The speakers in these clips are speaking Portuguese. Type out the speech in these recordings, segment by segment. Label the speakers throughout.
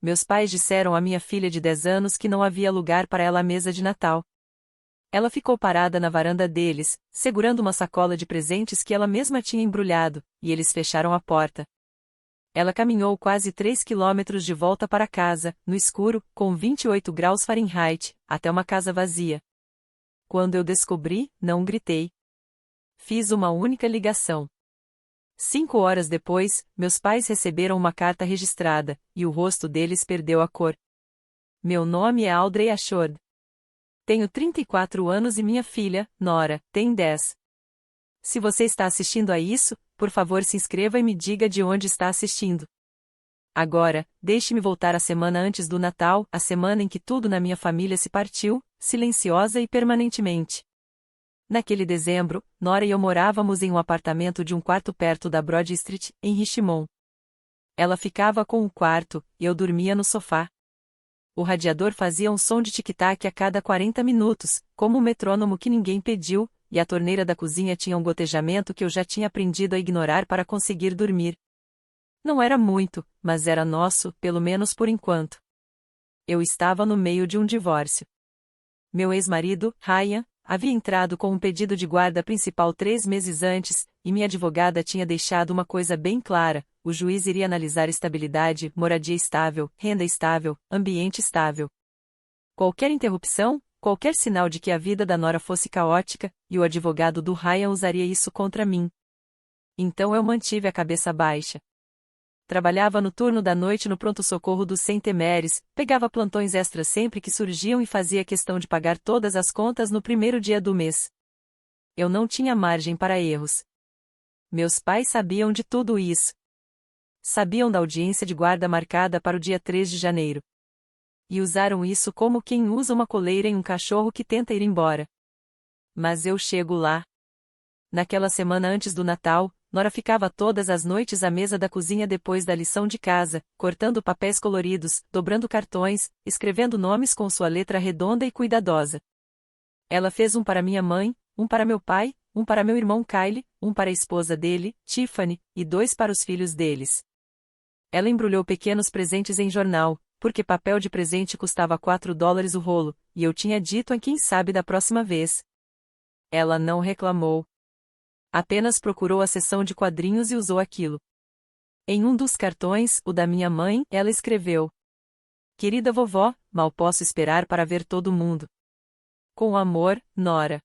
Speaker 1: Meus pais disseram à minha filha de 10 anos que não havia lugar para ela à mesa de Natal. Ela ficou parada na varanda deles, segurando uma sacola de presentes que ela mesma tinha embrulhado, e eles fecharam a porta. Ela caminhou quase 3 quilômetros de volta para casa, no escuro, com 28 graus Fahrenheit, até uma casa vazia. Quando eu descobri, não gritei. Fiz uma única ligação. 5 horas depois, meus pais receberam uma carta registrada, e o rosto deles perdeu a cor. Meu nome é Audrey Ashford. Tenho 34 anos e minha filha, Nora, tem 10. Se você está assistindo a isso, por favor se inscreva e me diga de onde está assistindo. Agora, deixe-me voltar à semana antes do Natal, a semana em que tudo na minha família se partiu, silenciosa e permanentemente. Naquele dezembro, Nora e eu morávamos em um apartamento de um quarto perto da Broad Street, em Richmond. Ela ficava com um quarto, e eu dormia no sofá. O radiador fazia um som de tic-tac a cada 40 minutos, como um metrônomo que ninguém pediu, e a torneira da cozinha tinha um gotejamento que eu já tinha aprendido a ignorar para conseguir dormir. Não era muito, mas era nosso, pelo menos por enquanto. Eu estava no meio de um divórcio. Meu ex-marido, Ryan, havia entrado com um pedido de guarda principal 3 meses antes, e minha advogada tinha deixado uma coisa bem clara: o juiz iria analisar estabilidade, moradia estável, renda estável, ambiente estável. Qualquer interrupção, qualquer sinal de que a vida da Nora fosse caótica, e o advogado do Ryan usaria isso contra mim. Então eu mantive a cabeça baixa. Trabalhava no turno da noite no pronto-socorro do St. Mary's, pegava plantões extras sempre que surgiam e fazia questão de pagar todas as contas no primeiro dia do mês. Eu não tinha margem para erros. Meus pais sabiam de tudo isso. Sabiam da audiência de guarda marcada para o dia 3 de janeiro. E usaram isso como quem usa uma coleira em um cachorro que tenta ir embora. Mas eu chego lá. Naquela semana antes do Natal, Nora ficava todas as noites à mesa da cozinha depois da lição de casa, cortando papéis coloridos, dobrando cartões, escrevendo nomes com sua letra redonda e cuidadosa. Ela fez um para minha mãe, um para meu pai, um para meu irmão Kyle, um para a esposa dele, Tiffany, e 2 para os filhos deles. Ela embrulhou pequenos presentes em jornal, porque papel de presente custava $4 o rolo, e eu tinha dito a quem sabe da próxima vez. Ela não reclamou. Apenas procurou a seção de quadrinhos e usou aquilo. Em um dos cartões, o da minha mãe, ela escreveu: Querida vovó, mal posso esperar para ver todo mundo. Com amor, Nora.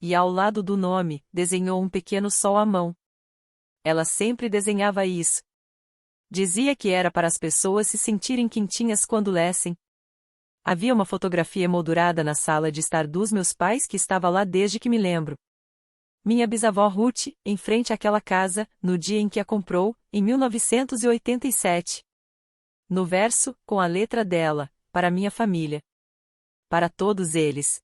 Speaker 1: E ao lado do nome, desenhou um pequeno sol à mão. Ela sempre desenhava isso. Dizia que era para as pessoas se sentirem quentinhas quando lessem. Havia uma fotografia emoldurada na sala de estar dos meus pais que estava lá desde que me lembro. Minha bisavó Ruth, em frente àquela casa, no dia em que a comprou, em 1987. No verso, com a letra dela, para minha família. Para todos eles.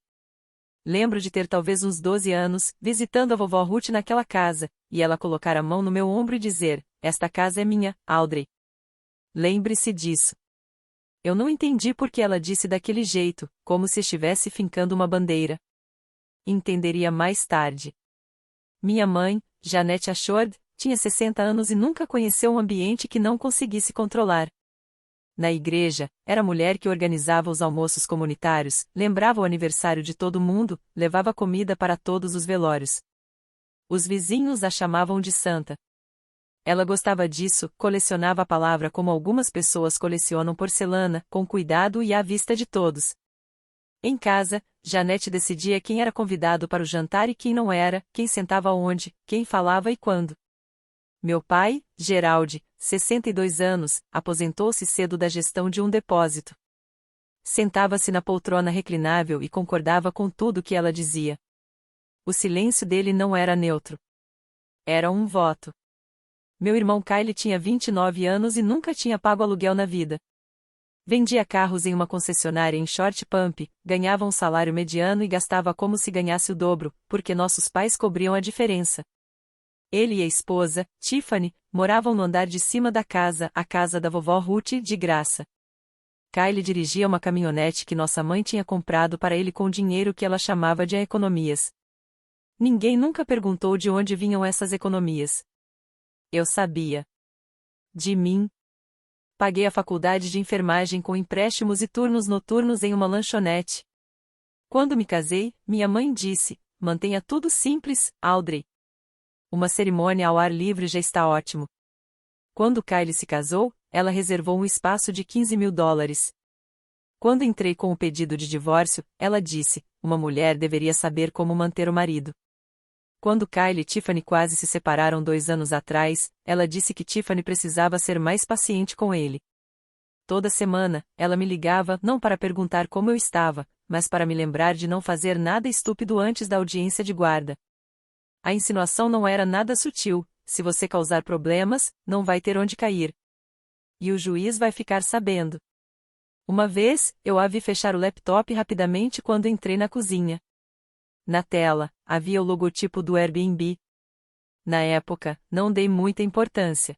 Speaker 1: Lembro de ter talvez uns 12 anos, visitando a vovó Ruth naquela casa, e ela colocar a mão no meu ombro e dizer: Esta casa é minha, Audrey. Lembre-se disso. Eu não entendi por que ela disse daquele jeito, como se estivesse fincando uma bandeira. Entenderia mais tarde. Minha mãe, Janete Ashford, tinha 60 anos e nunca conheceu um ambiente que não conseguisse controlar. Na igreja, era a mulher que organizava os almoços comunitários, lembrava o aniversário de todo mundo, levava comida para todos os velórios. Os vizinhos a chamavam de santa. Ela gostava disso, colecionava a palavra como algumas pessoas colecionam porcelana, com cuidado e à vista de todos. Em casa, Janete decidia quem era convidado para o jantar e quem não era, quem sentava onde, quem falava e quando. Meu pai, Gerald, 62 anos, aposentou-se cedo da gestão de um depósito. Sentava-se na poltrona reclinável e concordava com tudo que ela dizia. O silêncio dele não era neutro. Era um voto. Meu irmão Kyle tinha 29 anos e nunca tinha pago aluguel na vida. Vendia carros em uma concessionária em Short Pump, ganhava um salário mediano e gastava como se ganhasse o dobro, porque nossos pais cobriam a diferença. Ele e a esposa, Tiffany, moravam no andar de cima da casa, a casa da vovó Ruth, de graça. Kyle dirigia uma caminhonete que nossa mãe tinha comprado para ele com dinheiro que ela chamava de economias. Ninguém nunca perguntou de onde vinham essas economias. Eu sabia. De mim. paguei a faculdade de enfermagem com empréstimos e turnos noturnos em uma lanchonete. Quando me casei, minha mãe disse: mantenha tudo simples, Audrey. Uma cerimônia ao ar livre já está ótimo. Quando Kylie se casou, ela reservou um espaço de $15.000. Quando entrei com o pedido de divórcio, ela disse: uma mulher deveria saber como manter o marido. Quando Kylie e Tiffany quase se separaram 2 anos atrás, ela disse que Tiffany precisava ser mais paciente com ele. Toda semana, ela me ligava não para perguntar como eu estava, mas para me lembrar de não fazer nada estúpido antes da audiência de guarda. A insinuação não era nada sutil: se você causar problemas, não vai ter onde cair. E o juiz vai ficar sabendo. Uma vez, eu a vi fechar o laptop rapidamente quando entrei na cozinha. Na tela, havia o logotipo do Airbnb. Na época, não dei muita importância.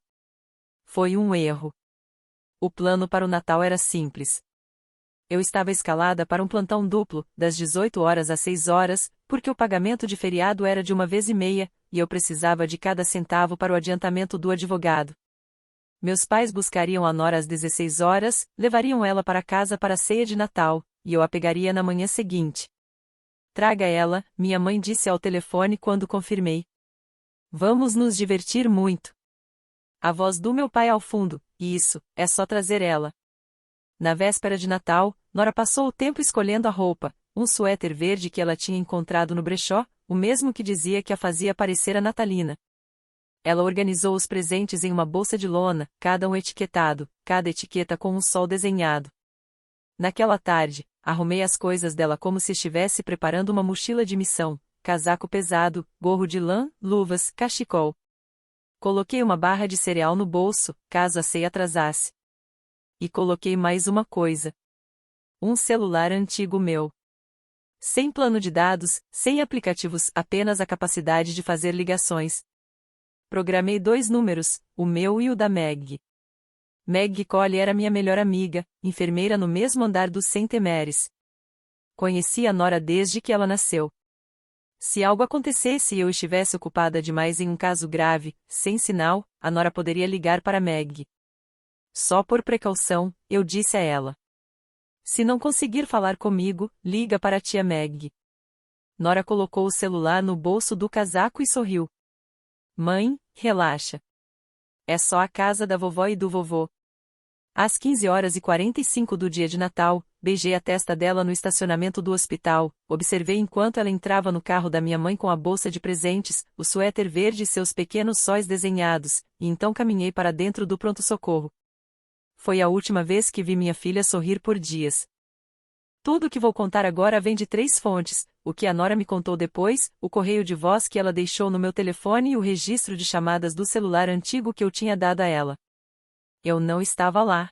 Speaker 1: Foi um erro. O plano para o Natal era simples. Eu estava escalada para um plantão duplo, das 18 horas às 6 horas, porque o pagamento de feriado era de 1,5 vez, e eu precisava de cada centavo para o adiantamento do advogado. Meus pais buscariam a Nora às 16 horas, levariam ela para casa para a ceia de Natal, e eu a pegaria na manhã seguinte. Traga ela, minha mãe disse ao telefone quando confirmei. Vamos nos divertir muito. A voz do meu pai ao fundo: isso, é só trazer ela. Na véspera de Natal, Nora passou o tempo escolhendo a roupa, um suéter verde que ela tinha encontrado no brechó, o mesmo que dizia que a fazia parecer a natalina. Ela organizou os presentes em uma bolsa de lona, cada um etiquetado, cada etiqueta com um sol desenhado. Naquela tarde, arrumei as coisas dela como se estivesse preparando uma mochila de missão: casaco pesado, gorro de lã, luvas, cachecol. Coloquei uma barra de cereal no bolso, caso a ceia atrasasse. E coloquei mais uma coisa: um celular antigo meu. Sem plano de dados, sem aplicativos, apenas a capacidade de fazer ligações. Programei 2 números, o meu e o da Meg. Meg Collie era minha melhor amiga, enfermeira no mesmo andar do St. Mary's. Conheci a Nora desde que ela nasceu. Se algo acontecesse e eu estivesse ocupada demais em um caso grave, sem sinal, a Nora poderia ligar para Meg. Só por precaução, eu disse a ela: se não conseguir falar comigo, liga para a tia Meg. Nora colocou o celular no bolso do casaco e sorriu. Mãe, relaxa. É só a casa da vovó e do vovô. Às 15h45 do dia de Natal, beijei a testa dela no estacionamento do hospital, observei enquanto ela entrava no carro da minha mãe com a bolsa de presentes, o suéter verde e seus pequenos sóis desenhados, e então caminhei para dentro do pronto-socorro. Foi a última vez que vi minha filha sorrir por dias. Tudo o que vou contar agora vem de 3 fontes: o que a Nora me contou depois, o correio de voz que ela deixou no meu telefone e o registro de chamadas do celular antigo que eu tinha dado a ela. Eu não estava lá.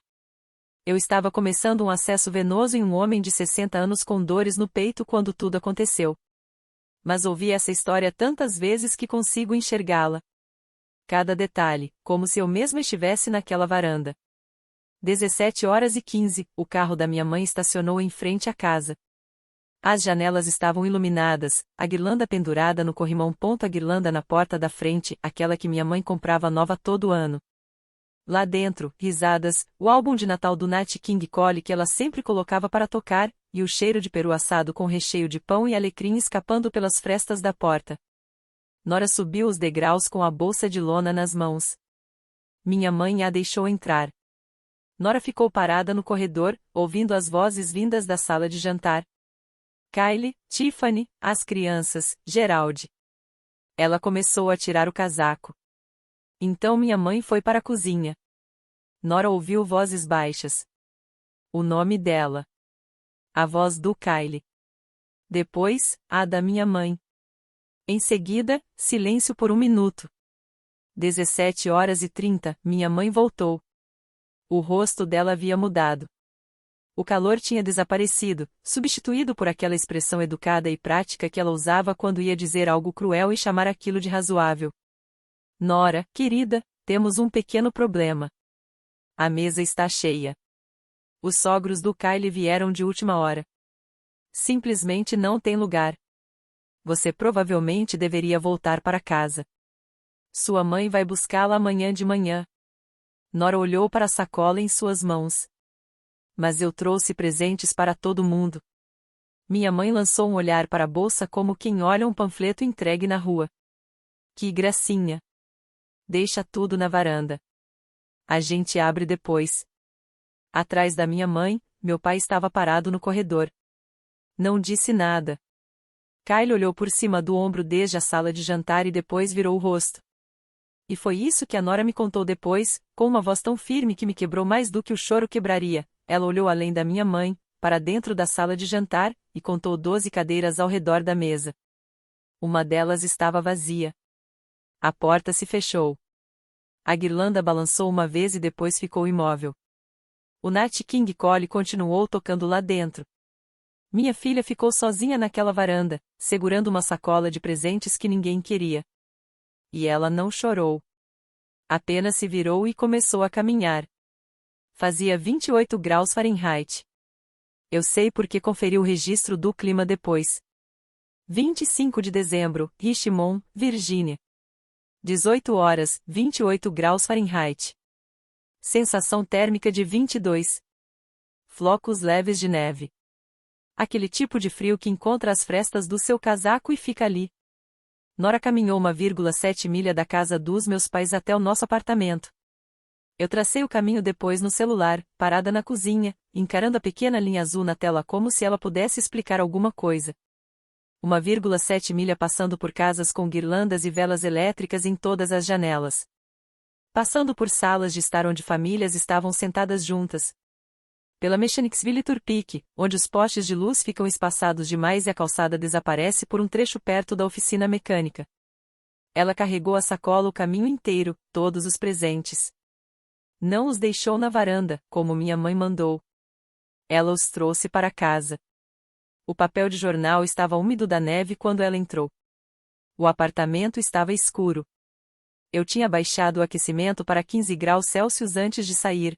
Speaker 1: Eu estava começando um acesso venoso em um homem de 60 anos com dores no peito quando tudo aconteceu. Mas ouvi essa história tantas vezes que consigo enxergá-la. Cada detalhe, como se eu mesma estivesse naquela varanda. 17h15, o carro da minha mãe estacionou em frente à casa. As janelas estavam iluminadas, a guirlanda pendurada no corrimão. A guirlanda na porta da frente, aquela que minha mãe comprava nova todo ano. Lá dentro, risadas, o álbum de Natal do Nat King Cole que ela sempre colocava para tocar, e o cheiro de peru assado com recheio de pão e alecrim escapando pelas frestas da porta. Nora subiu os degraus com a bolsa de lona nas mãos. Minha mãe a deixou entrar. Nora ficou parada no corredor, ouvindo as vozes vindas da sala de jantar. Kylie, Tiffany, as crianças, Gerald. Ela começou a tirar o casaco. Então minha mãe foi para a cozinha. Nora ouviu vozes baixas. O nome dela. A voz do Kylie. Depois, a da minha mãe. Em seguida, silêncio por 1 minuto. 17h30, minha mãe voltou. O rosto dela havia mudado. O calor tinha desaparecido, substituído por aquela expressão educada e prática que ela usava quando ia dizer algo cruel e chamar aquilo de razoável. Nora, querida, temos um pequeno problema. A mesa está cheia. Os sogros do Kylie vieram de última hora. Simplesmente não tem lugar. Você provavelmente deveria voltar para casa. Sua mãe vai buscá-la amanhã de manhã. Nora olhou para a sacola em suas mãos. Mas eu trouxe presentes para todo mundo. Minha mãe lançou um olhar para a bolsa como quem olha um panfleto entregue na rua. Que gracinha! Deixa tudo na varanda. A gente abre depois. Atrás da minha mãe, meu pai estava parado no corredor. Não disse nada. Kyle olhou por cima do ombro desde a sala de jantar e depois virou o rosto. E foi isso que a Nora me contou depois, com uma voz tão firme que me quebrou mais do que o choro quebraria. Ela olhou além da minha mãe, para dentro da sala de jantar, e contou 12 cadeiras ao redor da mesa. Uma delas estava vazia. A porta se fechou. A guirlanda balançou uma vez e depois ficou imóvel. O Nat King Cole continuou tocando lá dentro. Minha filha ficou sozinha naquela varanda, segurando uma sacola de presentes que ninguém queria. E ela não chorou. Apenas se virou e começou a caminhar. Fazia 28 graus Fahrenheit. Eu sei porque conferi o registro do clima depois. 25 de dezembro, Richmond, Virgínia. 18 horas, 28 graus Fahrenheit. Sensação térmica de 22. Flocos leves de neve. Aquele tipo de frio que encontra as frestas do seu casaco e fica ali. Nora caminhou 1,7 milha da casa dos meus pais até o nosso apartamento. Eu tracei o caminho depois no celular, parada na cozinha, encarando a pequena linha azul na tela como se ela pudesse explicar alguma coisa. 1,7 milha passando por casas com guirlandas e velas elétricas em todas as janelas. Passando por salas de estar onde famílias estavam sentadas juntas. Pela Mechanicsville Turnpike, onde os postes de luz ficam espaçados demais e a calçada desaparece por um trecho perto da oficina mecânica. Ela carregou a sacola o caminho inteiro, todos os presentes. Não os deixou na varanda, como minha mãe mandou. Ela os trouxe para casa. O papel de jornal estava úmido da neve quando ela entrou. O apartamento estava escuro. Eu tinha baixado o aquecimento para 15 graus Celsius antes de sair.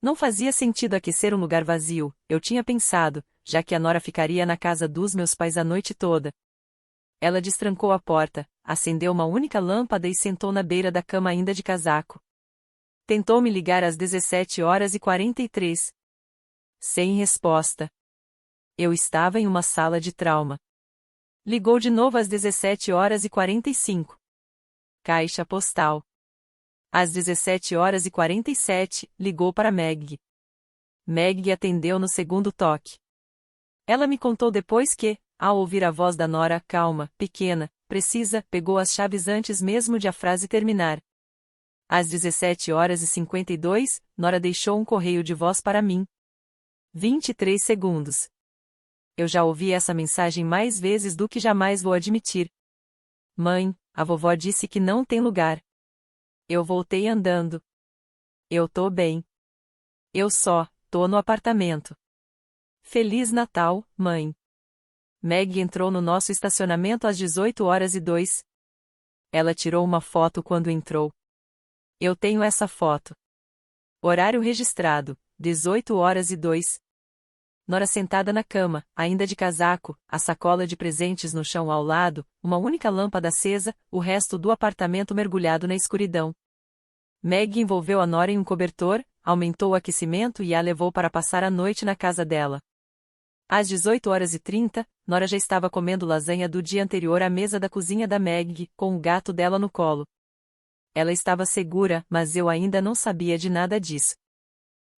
Speaker 1: Não fazia sentido aquecer um lugar vazio, eu tinha pensado, já que a Nora ficaria na casa dos meus pais a noite toda. Ela destrancou a porta, acendeu uma única lâmpada e sentou na beira da cama ainda de casaco. Tentou me ligar às 17 horas e 43. Sem resposta. Eu estava em uma sala de trauma. Ligou de novo às 17 horas e 45. Caixa postal. Às 17 horas e 47, ligou para Meg. Meg atendeu no segundo toque. Ela me contou depois que, ao ouvir a voz da Nora, calma, pequena, precisa, pegou as chaves antes mesmo de a frase terminar. Às 17 horas e 52, Nora deixou um correio de voz para mim. 23 segundos. Eu já ouvi essa mensagem mais vezes do que jamais vou admitir. Mãe, a vovó disse que não tem lugar. Eu voltei andando. Eu tô bem. Eu só, tô no apartamento. Feliz Natal, mãe. Meg entrou no nosso estacionamento às 18 horas e 2. Ela tirou uma foto quando entrou. Eu tenho essa foto. Horário registrado, 18 horas e 2. Nora sentada na cama, ainda de casaco, a sacola de presentes no chão ao lado, uma única lâmpada acesa, o resto do apartamento mergulhado na escuridão. Meg envolveu a Nora em um cobertor, aumentou o aquecimento e a levou para passar a noite na casa dela. Às 18 horas e 30, Nora já estava comendo lasanha do dia anterior à mesa da cozinha da Meg, com o gato dela no colo. Ela estava segura, mas eu ainda não sabia de nada disso.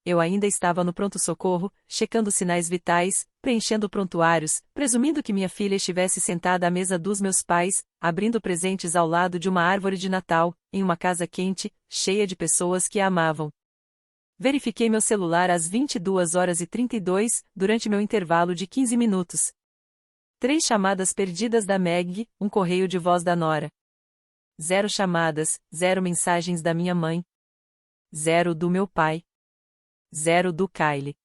Speaker 1: Eu ainda estava no pronto-socorro, checando sinais vitais, preenchendo prontuários, presumindo que minha filha estivesse sentada à mesa dos meus pais, abrindo presentes ao lado de uma árvore de Natal, em uma casa quente, cheia de pessoas que a amavam. Verifiquei meu celular às 22 horas e 32, durante meu intervalo de 15 minutos. 3 chamadas perdidas da Meg, um correio de voz da Nora. 0 chamadas, 0 mensagens da minha mãe. 0 do meu pai. 0 do Kyle.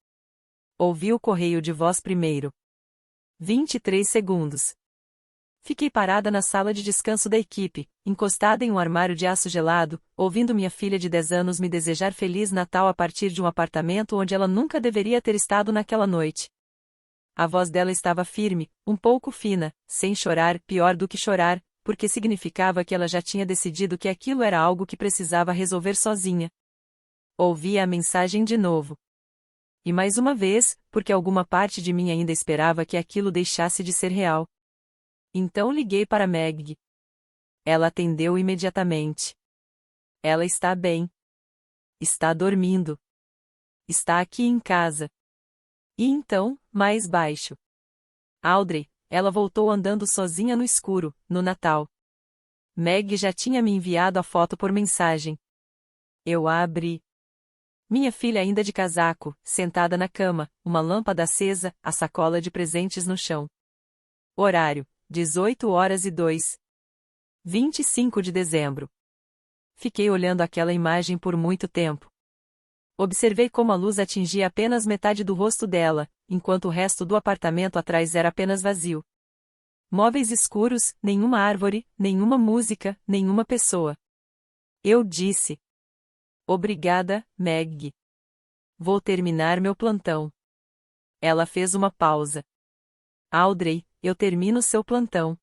Speaker 1: Ouvi o correio de voz primeiro. 23 segundos. Fiquei parada na sala de descanso da equipe, encostada em um armário de aço gelado, ouvindo minha filha de 10 anos me desejar Feliz Natal a partir de um apartamento onde ela nunca deveria ter estado naquela noite. A voz dela estava firme, um pouco fina, sem chorar, pior do que chorar, porque significava que ela já tinha decidido que aquilo era algo que precisava resolver sozinha. Ouvi a mensagem de novo. E mais uma vez, porque alguma parte de mim ainda esperava que aquilo deixasse de ser real. Então liguei para Meg. Ela atendeu imediatamente. Ela está bem. Está dormindo. Está aqui em casa. E então, mais baixo. Audrey, ela voltou andando sozinha no escuro, no Natal. Meg já tinha me enviado a foto por mensagem. Eu a abri. Minha filha ainda de casaco, sentada na cama, uma lâmpada acesa, a sacola de presentes no chão. Horário, 18h02. 25 de dezembro. Fiquei olhando aquela imagem por muito tempo. Observei como a luz atingia apenas metade do rosto dela, enquanto o resto do apartamento atrás era apenas vazio. Móveis escuros, nenhuma árvore, nenhuma música, nenhuma pessoa. Eu disse: Obrigada, Meg. Vou terminar meu plantão. Ela fez uma pausa. Audrey, eu termino seu plantão.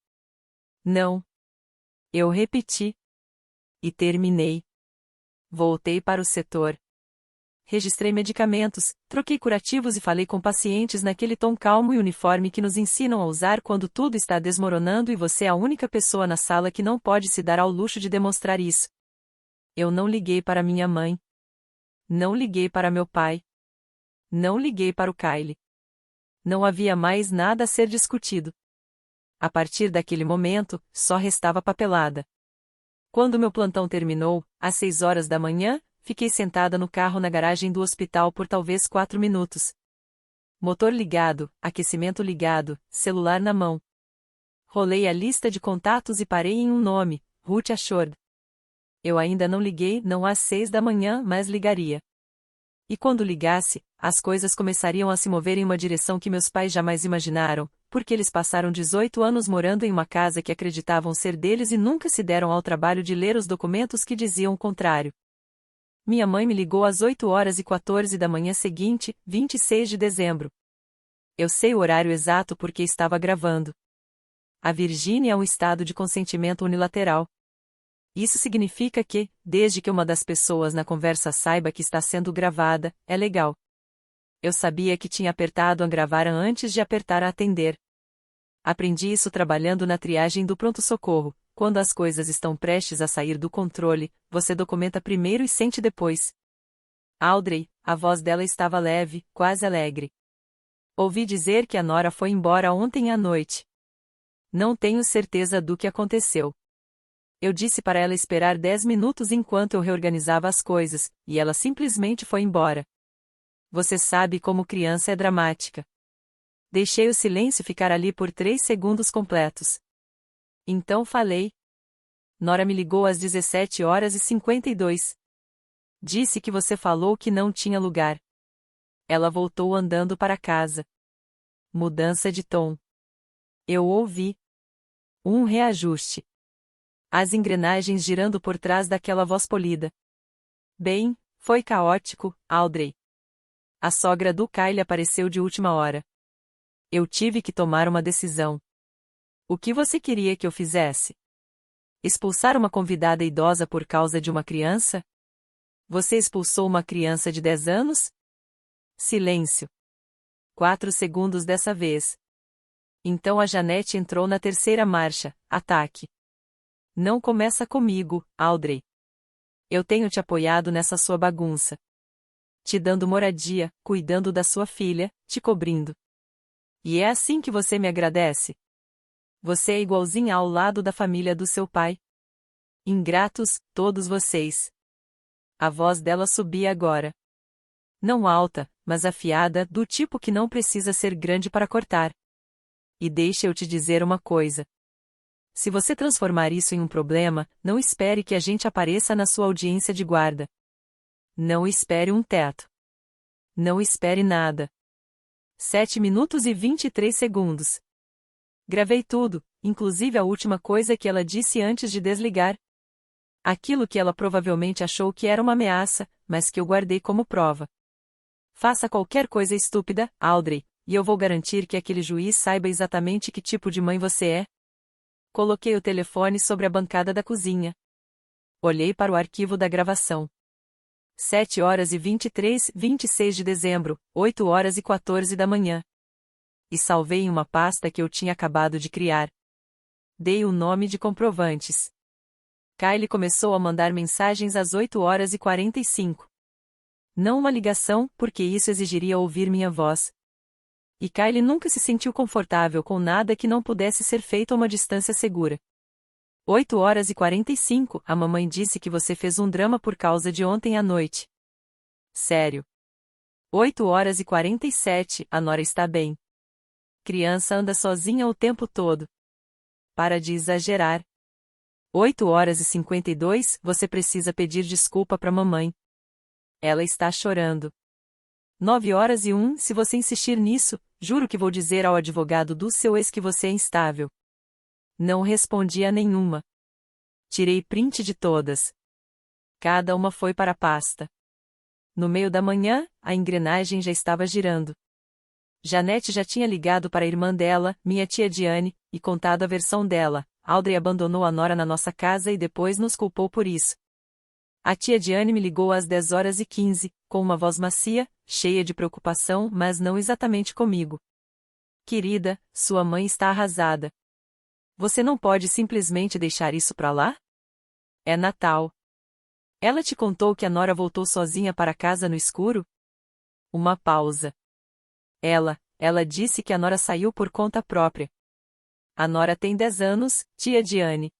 Speaker 1: Não. Eu repeti. E terminei. Voltei para o setor. Registrei medicamentos, troquei curativos e falei com pacientes naquele tom calmo e uniforme que nos ensinam a usar quando tudo está desmoronando e você é a única pessoa na sala que não pode se dar ao luxo de demonstrar isso. Eu não liguei para minha mãe. Não liguei para meu pai. Não liguei para o Kyle. Não havia mais nada a ser discutido. A partir daquele momento, só restava papelada. Quando meu plantão terminou, às 6 horas da manhã, fiquei sentada no carro na garagem do hospital por talvez 4 minutos. Motor ligado, aquecimento ligado, celular na mão. Rolei a lista de contatos e parei em um nome, Ruth Ashford. Eu ainda não liguei, não às 6 da manhã, mas ligaria. E quando ligasse, as coisas começariam a se mover em uma direção que meus pais jamais imaginaram, porque eles passaram 18 anos morando em uma casa que acreditavam ser deles e nunca se deram ao trabalho de ler os documentos que diziam o contrário. Minha mãe me ligou às 8h14 da manhã seguinte, 26 de dezembro. Eu sei o horário exato porque estava gravando. A Virgínia é um estado de consentimento unilateral. Isso significa que, desde que uma das pessoas na conversa saiba que está sendo gravada, é legal. Eu sabia que tinha apertado a gravar antes de apertar a atender. Aprendi isso trabalhando na triagem do pronto-socorro. Quando as coisas estão prestes a sair do controle, você documenta primeiro e sente depois. Audrey, a voz dela estava leve, quase alegre. Ouvi dizer que a Nora foi embora ontem à noite. Não tenho certeza do que aconteceu. Eu disse para ela esperar 10 minutos enquanto eu reorganizava as coisas, e ela simplesmente foi embora. Você sabe como criança é dramática. Deixei o silêncio ficar ali por 3 segundos completos. Então falei. Nora me ligou às 17h52. Disse que você falou que não tinha lugar. Ela voltou andando para casa. Mudança de tom. Eu ouvi. Um reajuste. As engrenagens girando por trás daquela voz polida. Bem, foi caótico, Audrey. A sogra do Kyle apareceu de última hora. Eu tive que tomar uma decisão. O que você queria que eu fizesse? Expulsar uma convidada idosa por causa de uma criança? Você expulsou uma criança de 10 anos? Silêncio. 4 segundos dessa vez. Então a Janete entrou na terceira marcha, ataque. Não começa comigo, Audrey. Eu tenho te apoiado nessa sua bagunça. Te dando moradia, cuidando da sua filha, te cobrindo. E é assim que você me agradece? Você é igualzinha ao lado da família do seu pai. Ingratos, todos vocês. A voz dela subia agora. Não alta, mas afiada, do tipo que não precisa ser grande para cortar. E deixa eu te dizer uma coisa. Se você transformar isso em um problema, não espere que a gente apareça na sua audiência de guarda. Não espere um teto. Não espere nada. 7 minutos e 23 segundos. Gravei tudo, inclusive a última coisa que ela disse antes de desligar. Aquilo que ela provavelmente achou que era uma ameaça, mas que eu guardei como prova. Faça qualquer coisa estúpida, Audrey, e eu vou garantir que aquele juiz saiba exatamente que tipo de mãe você é. Coloquei o telefone sobre a bancada da cozinha. Olhei para o arquivo da gravação. 7h23, 26 de dezembro, 8h14 da manhã. E salvei em uma pasta que eu tinha acabado de criar. Dei o nome de comprovantes. Kylie começou a mandar mensagens às 8h45. Não uma ligação, porque isso exigiria ouvir minha voz. E Kylie nunca se sentiu confortável com nada que não pudesse ser feito a uma distância segura. 8h45, a mamãe disse que você fez um drama por causa de ontem à noite. Sério. 8h47, a Nora está bem. Criança anda sozinha o tempo todo. Para de exagerar. 8h52, você precisa pedir desculpa pra mamãe. Ela está chorando. 9h01, se você insistir nisso, juro que vou dizer ao advogado do seu ex que você é instável. Não respondi a nenhuma. Tirei print de todas. Cada uma foi para a pasta. No meio da manhã, a engrenagem já estava girando. Janete já tinha ligado para a irmã dela, minha tia Diane, e contado a versão dela. Audrey abandonou a Nora na nossa casa e depois nos culpou por isso. A tia Diane me ligou às 10h15, com uma voz macia, cheia de preocupação, mas não exatamente comigo. Querida, sua mãe está arrasada. Você não pode simplesmente deixar isso pra lá? É Natal. Ela te contou que a Nora voltou sozinha para casa no escuro? Uma pausa. Ela disse que a Nora saiu por conta própria. A Nora tem 10 anos, tia Diane.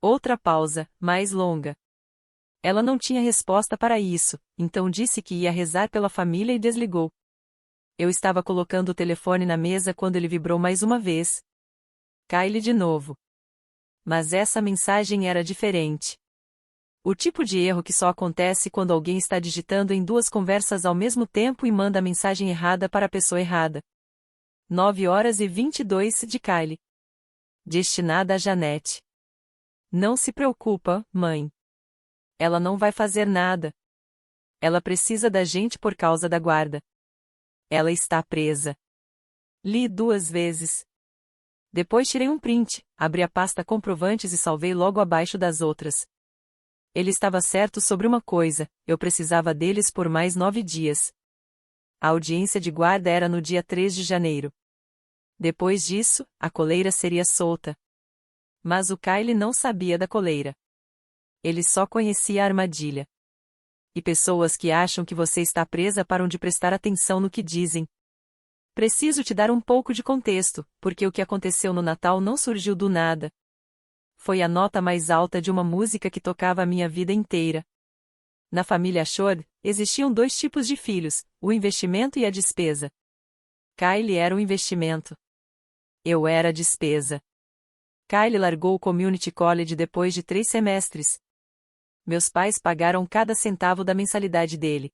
Speaker 1: Outra pausa, mais longa. Ela não tinha resposta para isso, então disse que ia rezar pela família e desligou. Eu estava colocando o telefone na mesa quando ele vibrou mais uma vez. Kylie de novo. Mas essa mensagem era diferente. O tipo de erro que só acontece quando alguém está digitando em duas conversas ao mesmo tempo e manda a mensagem errada para a pessoa errada. 9h22 de Kylie. Destinada a Janete. Não se preocupa, mãe. Ela não vai fazer nada. Ela precisa da gente por causa da guarda. Ela está presa. Li 2 vezes. Depois tirei um print, abri a pasta comprovantes e salvei logo abaixo das outras. Ele estava certo sobre uma coisa, eu precisava deles por mais 9 dias. A audiência de guarda era no dia 3 de janeiro. Depois disso, a coleira seria solta. Mas o Kylie não sabia da coleira. Ele só conhecia a armadilha. E pessoas que acham que você está presa param de prestar atenção no que dizem. Preciso te dar um pouco de contexto, porque o que aconteceu no Natal não surgiu do nada. Foi a nota mais alta de uma música que tocava a minha vida inteira. Na família Ashore, existiam 2 tipos de filhos, o investimento e a despesa. Kylie era o investimento. Eu era a despesa. Kylie largou o Community College depois de 3 semestres. Meus pais pagaram cada centavo da mensalidade dele.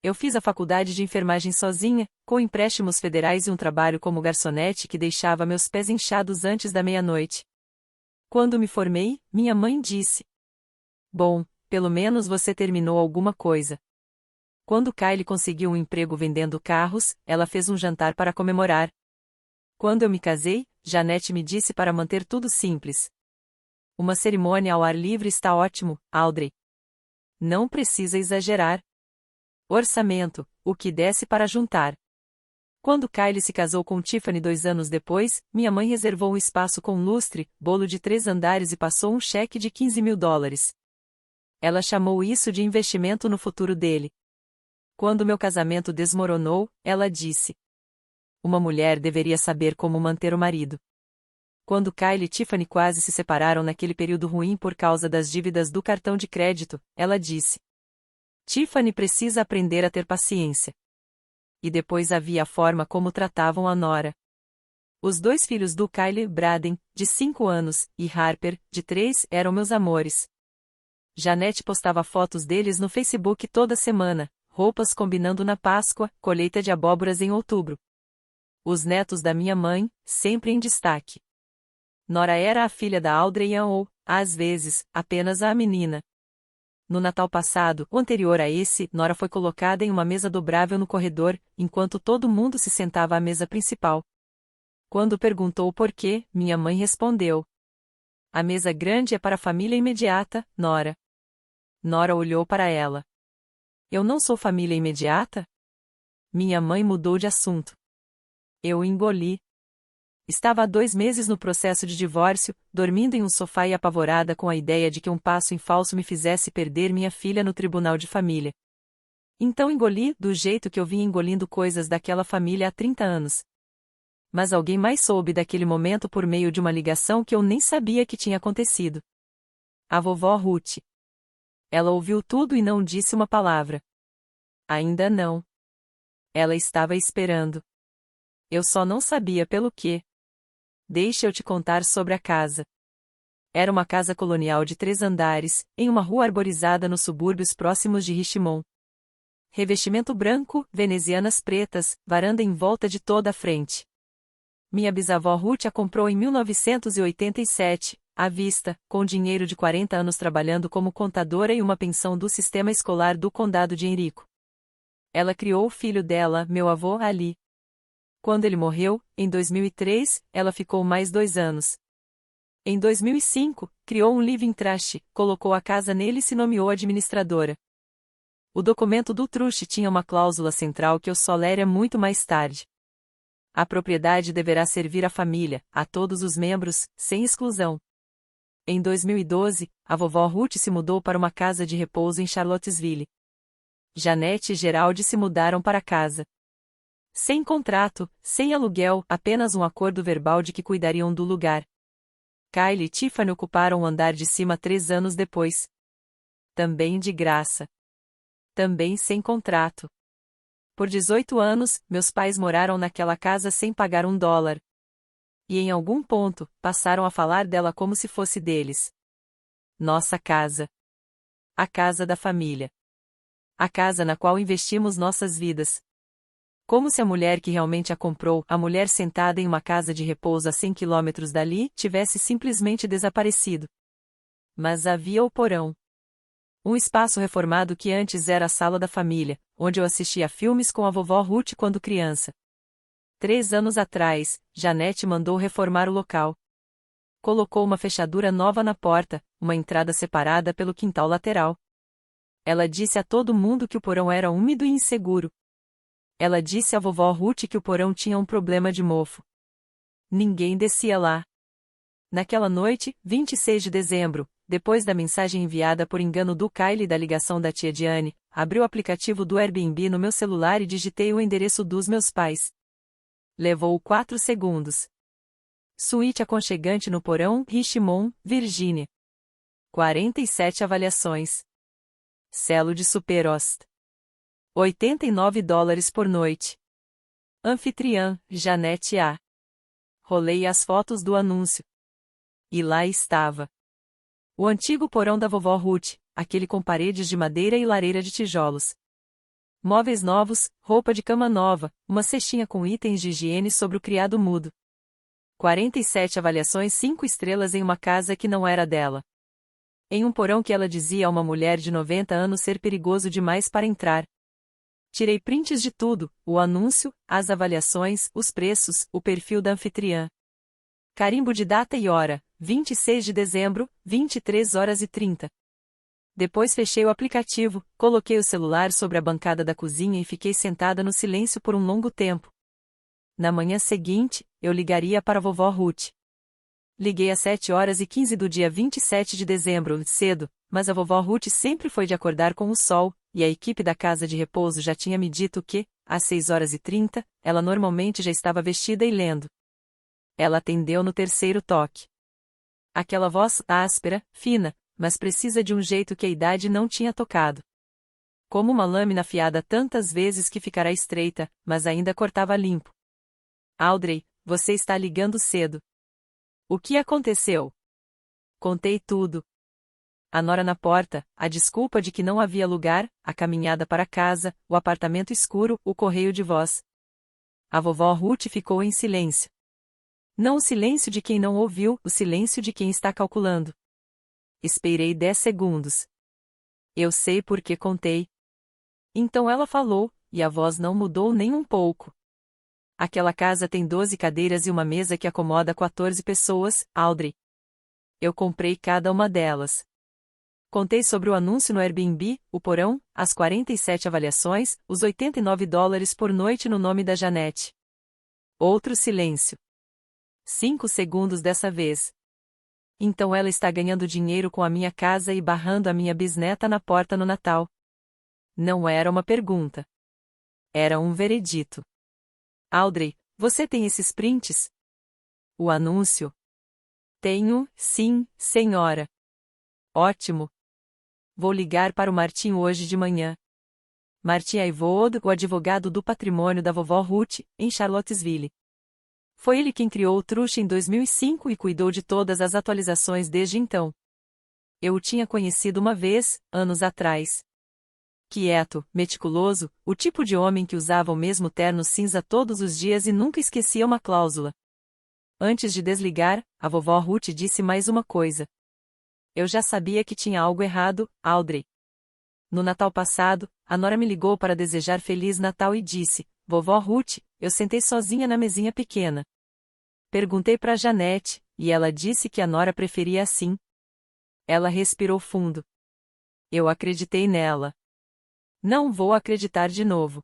Speaker 1: Eu fiz a faculdade de enfermagem sozinha, com empréstimos federais e um trabalho como garçonete que deixava meus pés inchados antes da meia-noite. Quando me formei, minha mãe disse: "Bom, pelo menos você terminou alguma coisa." Quando Kylie conseguiu um emprego vendendo carros, ela fez um jantar para comemorar. Quando eu me casei, Janete me disse para manter tudo simples. Uma cerimônia ao ar livre está ótimo, Audrey. Não precisa exagerar. Orçamento, o que desse para juntar. Quando Kylie se casou com Tiffany 2 anos depois, minha mãe reservou um espaço com lustre, bolo de 3 andares e passou um cheque de $15.000. Ela chamou isso de investimento no futuro dele. Quando meu casamento desmoronou, ela disse: "Uma mulher deveria saber como manter o marido." Quando Kylie e Tiffany quase se separaram naquele período ruim por causa das dívidas do cartão de crédito, ela disse: "Tiffany precisa aprender a ter paciência." E depois havia a forma como tratavam a Nora. Os 2 filhos do Kylie, Braden, de 5 anos, e Harper, de 3, eram meus amores. Janete postava fotos deles no Facebook toda semana, roupas combinando na Páscoa, colheita de abóboras em outubro. Os netos da minha mãe, sempre em destaque. Nora era a filha da Audrey ou, às vezes, apenas a menina. No Natal passado, o anterior a esse, Nora foi colocada em uma mesa dobrável no corredor, enquanto todo mundo se sentava à mesa principal. Quando perguntou o porquê, minha mãe respondeu: "A mesa grande é para a família imediata, Nora." Nora olhou para ela. Eu não sou família imediata? Minha mãe mudou de assunto. Eu engoli. Estava há 2 meses no processo de divórcio, dormindo em um sofá e apavorada com a ideia de que um passo em falso me fizesse perder minha filha no tribunal de família. Então engoli, do jeito que eu vinha engolindo coisas daquela família há 30 anos. Mas alguém mais soube daquele momento por meio de uma ligação que eu nem sabia que tinha acontecido. A vovó Ruth. Ela ouviu tudo e não disse uma palavra. Ainda não. Ela estava esperando. Eu só não sabia pelo quê. Deixa eu te contar sobre a casa. Era uma casa colonial de 3 andares, em uma rua arborizada nos subúrbios próximos de Richmond. Revestimento branco, venezianas pretas, varanda em volta de toda a frente. Minha bisavó Ruth a comprou em 1987, à vista, com dinheiro de 40 anos trabalhando como contadora e uma pensão do sistema escolar do condado de Henrico. Ela criou o filho dela, meu avô Ali. Quando ele morreu, em 2003, ela ficou mais 2 anos. Em 2005, criou um living trust, colocou a casa nele e se nomeou administradora. O documento do trust tinha uma cláusula central que eu só leria muito mais tarde. A propriedade deverá servir à família, a todos os membros, sem exclusão. Em 2012, a vovó Ruth se mudou para uma casa de repouso em Charlottesville. Janete e Geraldi se mudaram para casa. Sem contrato, sem aluguel, apenas um acordo verbal de que cuidariam do lugar. Kyle e Tiffany ocuparam o andar de cima 3 anos depois. Também de graça. Também sem contrato. Por 18 anos, meus pais moraram naquela casa sem pagar $1. E em algum ponto, passaram a falar dela como se fosse deles. Nossa casa. A casa da família. A casa na qual investimos nossas vidas. Como se a mulher que realmente a comprou, a mulher sentada em uma casa de repouso a 100 quilômetros dali, tivesse simplesmente desaparecido. Mas havia o porão. Um espaço reformado que antes era a sala da família, onde eu assistia filmes com a vovó Ruth quando criança. 3 anos atrás, Janete mandou reformar o local. Colocou uma fechadura nova na porta, uma entrada separada pelo quintal lateral. Ela disse a todo mundo que o porão era úmido e inseguro. Ela disse à vovó Ruth que o porão tinha um problema de mofo. Ninguém descia lá. Naquela noite, 26 de dezembro, depois da mensagem enviada por engano do Kyle e da ligação da tia Diane, abri o aplicativo do Airbnb no meu celular e digitei o endereço dos meus pais. Levou 4 segundos. Suíte aconchegante no porão, Richmond, Virgínia. 47 avaliações. Selo de Superhost. $89 por noite. Anfitriã, Janete A. Rolei as fotos do anúncio. E lá estava. O antigo porão da vovó Ruth, aquele com paredes de madeira e lareira de tijolos. Móveis novos, roupa de cama nova, uma cestinha com itens de higiene sobre o criado mudo. 47 avaliações 5 estrelas em uma casa que não era dela. Em um porão que ela dizia a uma mulher de 90 anos ser perigoso demais para entrar. Tirei prints de tudo, o anúncio, as avaliações, os preços, o perfil da anfitriã. Carimbo de data e hora, 26 de dezembro, 23h30. Depois fechei o aplicativo, coloquei o celular sobre a bancada da cozinha e fiquei sentada no silêncio por um longo tempo. Na manhã seguinte, eu ligaria para a vovó Ruth. Liguei às 7h15 do dia 27 de dezembro, cedo, mas a vovó Ruth sempre foi de acordar com o sol, e a equipe da casa de repouso já tinha me dito que, às 6h30, ela normalmente já estava vestida e lendo. Ela atendeu no terceiro toque. Aquela voz áspera, fina, mas precisa de um jeito que a idade não tinha tocado. Como uma lâmina afiada tantas vezes que ficará estreita, mas ainda cortava limpo. Audrey, você está ligando cedo. O que aconteceu? Contei tudo. A nora na porta, a desculpa de que não havia lugar, a caminhada para casa, o apartamento escuro, o correio de voz. A vovó Ruth ficou em silêncio. Não o silêncio de quem não ouviu, o silêncio de quem está calculando. Esperei 10 segundos. Eu sei por que contei. Então ela falou, e a voz não mudou nem um pouco. Aquela casa tem 12 cadeiras e uma mesa que acomoda 14 pessoas, Audrey. Eu comprei cada uma delas. Contei sobre o anúncio no Airbnb, o porão, as 47 avaliações, os $89 por noite no nome da Janete. Outro silêncio. 5 segundos dessa vez. Então ela está ganhando dinheiro com a minha casa e barrando a minha bisneta na porta no Natal. Não era uma pergunta. Era um veredito. Audrey, você tem esses prints? O anúncio? Tenho, sim, senhora. Ótimo. Vou ligar para o Martin hoje de manhã. Martin Ayvaud, o advogado do patrimônio da vovó Ruth, em Charlottesville. Foi ele quem criou o Trush em 2005 e cuidou de todas as atualizações desde então. Eu o tinha conhecido uma vez, anos atrás. Quieto, meticuloso, o tipo de homem que usava o mesmo terno cinza todos os dias e nunca esquecia uma cláusula. Antes de desligar, a vovó Ruth disse mais uma coisa. Eu já sabia que tinha algo errado, Audrey. No Natal passado, a Nora me ligou para desejar Feliz Natal e disse, Vovó Ruth, eu sentei sozinha na mesinha pequena. Perguntei para Janete, e ela disse que a Nora preferia assim. Ela respirou fundo. Eu acreditei nela. Não vou acreditar de novo.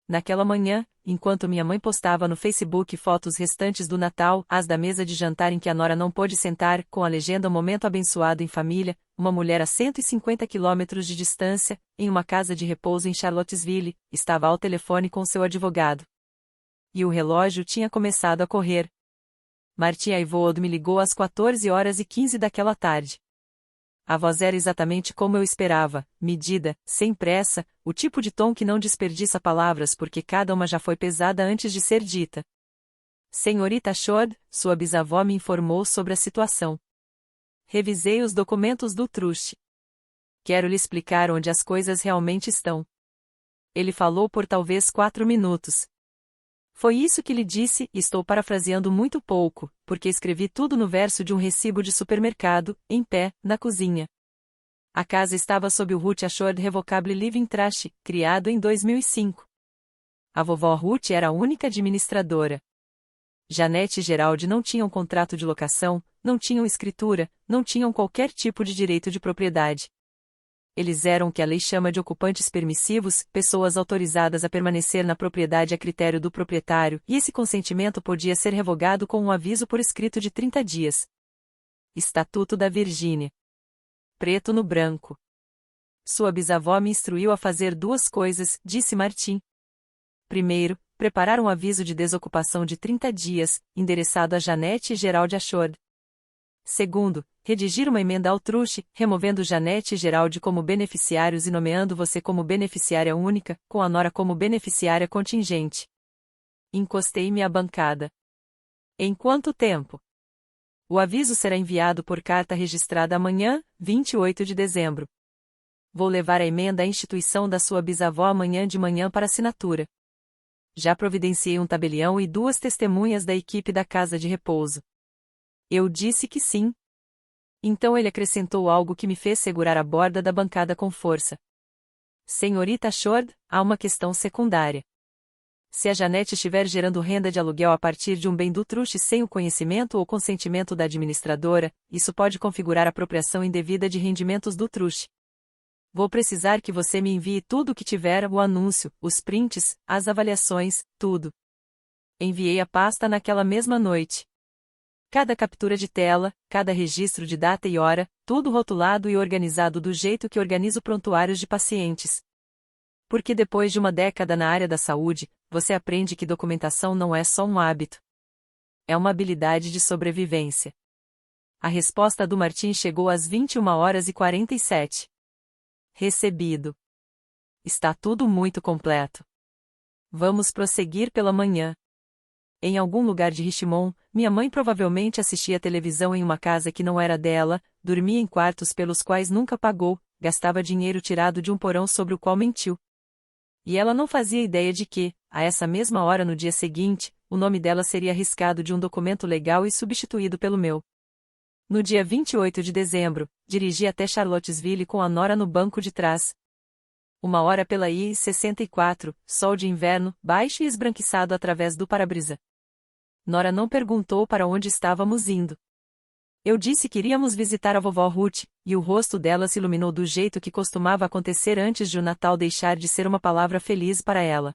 Speaker 1: Naquela manhã, enquanto minha mãe postava no Facebook fotos restantes do Natal, as da mesa de jantar em que a Nora não pôde sentar, com a legenda Momento abençoado em família, uma mulher a 150 quilômetros de distância, em uma casa de repouso em Charlottesville, estava ao telefone com seu advogado. E o relógio tinha começado a correr. Martin Ayvaud me ligou às 14h15 daquela tarde. A voz era exatamente como eu esperava, medida, sem pressa, o tipo de tom que não desperdiça palavras porque cada uma já foi pesada antes de ser dita. Senhorita Ashord, sua bisavó me informou sobre a situação. Revisei os documentos do Trush. Quero lhe explicar onde as coisas realmente estão. Ele falou por talvez 4 minutos. Foi isso que lhe disse, e estou parafraseando muito pouco, porque escrevi tudo no verso de um recibo de supermercado, em pé, na cozinha. A casa estava sob o Ruth Ashord Revocable Living Trust, criado em 2005. A vovó Ruth era a única administradora. Janete e Gerald não tinham contrato de locação, não tinham escritura, não tinham qualquer tipo de direito de propriedade. Eles eram o que a lei chama de ocupantes permissivos, pessoas autorizadas a permanecer na propriedade a critério do proprietário, e esse consentimento podia ser revogado com um aviso por escrito de 30 dias. Estatuto da Virgínia. Preto no branco. Sua bisavó me instruiu a fazer 2 coisas, disse Martin. Primeiro, preparar um aviso de desocupação de 30 dias, endereçado a Janete e Gerald Ashord. Segundo, redigir uma emenda ao Trush, removendo Janete e Gerald como beneficiários e nomeando você como beneficiária única, com a Nora como beneficiária contingente. Encostei-me à bancada. Em quanto tempo? O aviso será enviado por carta registrada amanhã, 28 de dezembro. Vou levar a emenda à instituição da sua bisavó amanhã de manhã para assinatura. Já providenciei um tabelião e 2 testemunhas da equipe da casa de repouso. Eu disse que sim. Então ele acrescentou algo que me fez segurar a borda da bancada com força. Senhorita Ashord, há uma questão secundária. Se a Janete estiver gerando renda de aluguel a partir de um bem do Trush sem o conhecimento ou consentimento da administradora, isso pode configurar apropriação indevida de rendimentos do Trush. Vou precisar que você me envie tudo o que tiver, o anúncio, os prints, as avaliações, tudo. Enviei a pasta naquela mesma noite. Cada captura de tela, cada registro de data e hora, tudo rotulado e organizado do jeito que organizo prontuários de pacientes. Porque depois de uma década na área da saúde, você aprende que documentação não é só um hábito. É uma habilidade de sobrevivência. A resposta do Martin chegou às 21h47. Recebido. Está tudo muito completo. Vamos prosseguir pela manhã. Em algum lugar de Richmond, minha mãe provavelmente assistia televisão em uma casa que não era dela, dormia em quartos pelos quais nunca pagou, gastava dinheiro tirado de um porão sobre o qual mentiu. E ela não fazia ideia de que, a essa mesma hora no dia seguinte, o nome dela seria arriscado de um documento legal e substituído pelo meu. No dia 28 de dezembro, dirigi até Charlottesville com a Nora no banco de trás. 1 hora pela I-64, sol de inverno, baixo e esbranquiçado através do para-brisa. Nora não perguntou para onde estávamos indo. Eu disse que iríamos visitar a vovó Ruth, e o rosto dela se iluminou do jeito que costumava acontecer antes de o Natal deixar de ser uma palavra feliz para ela.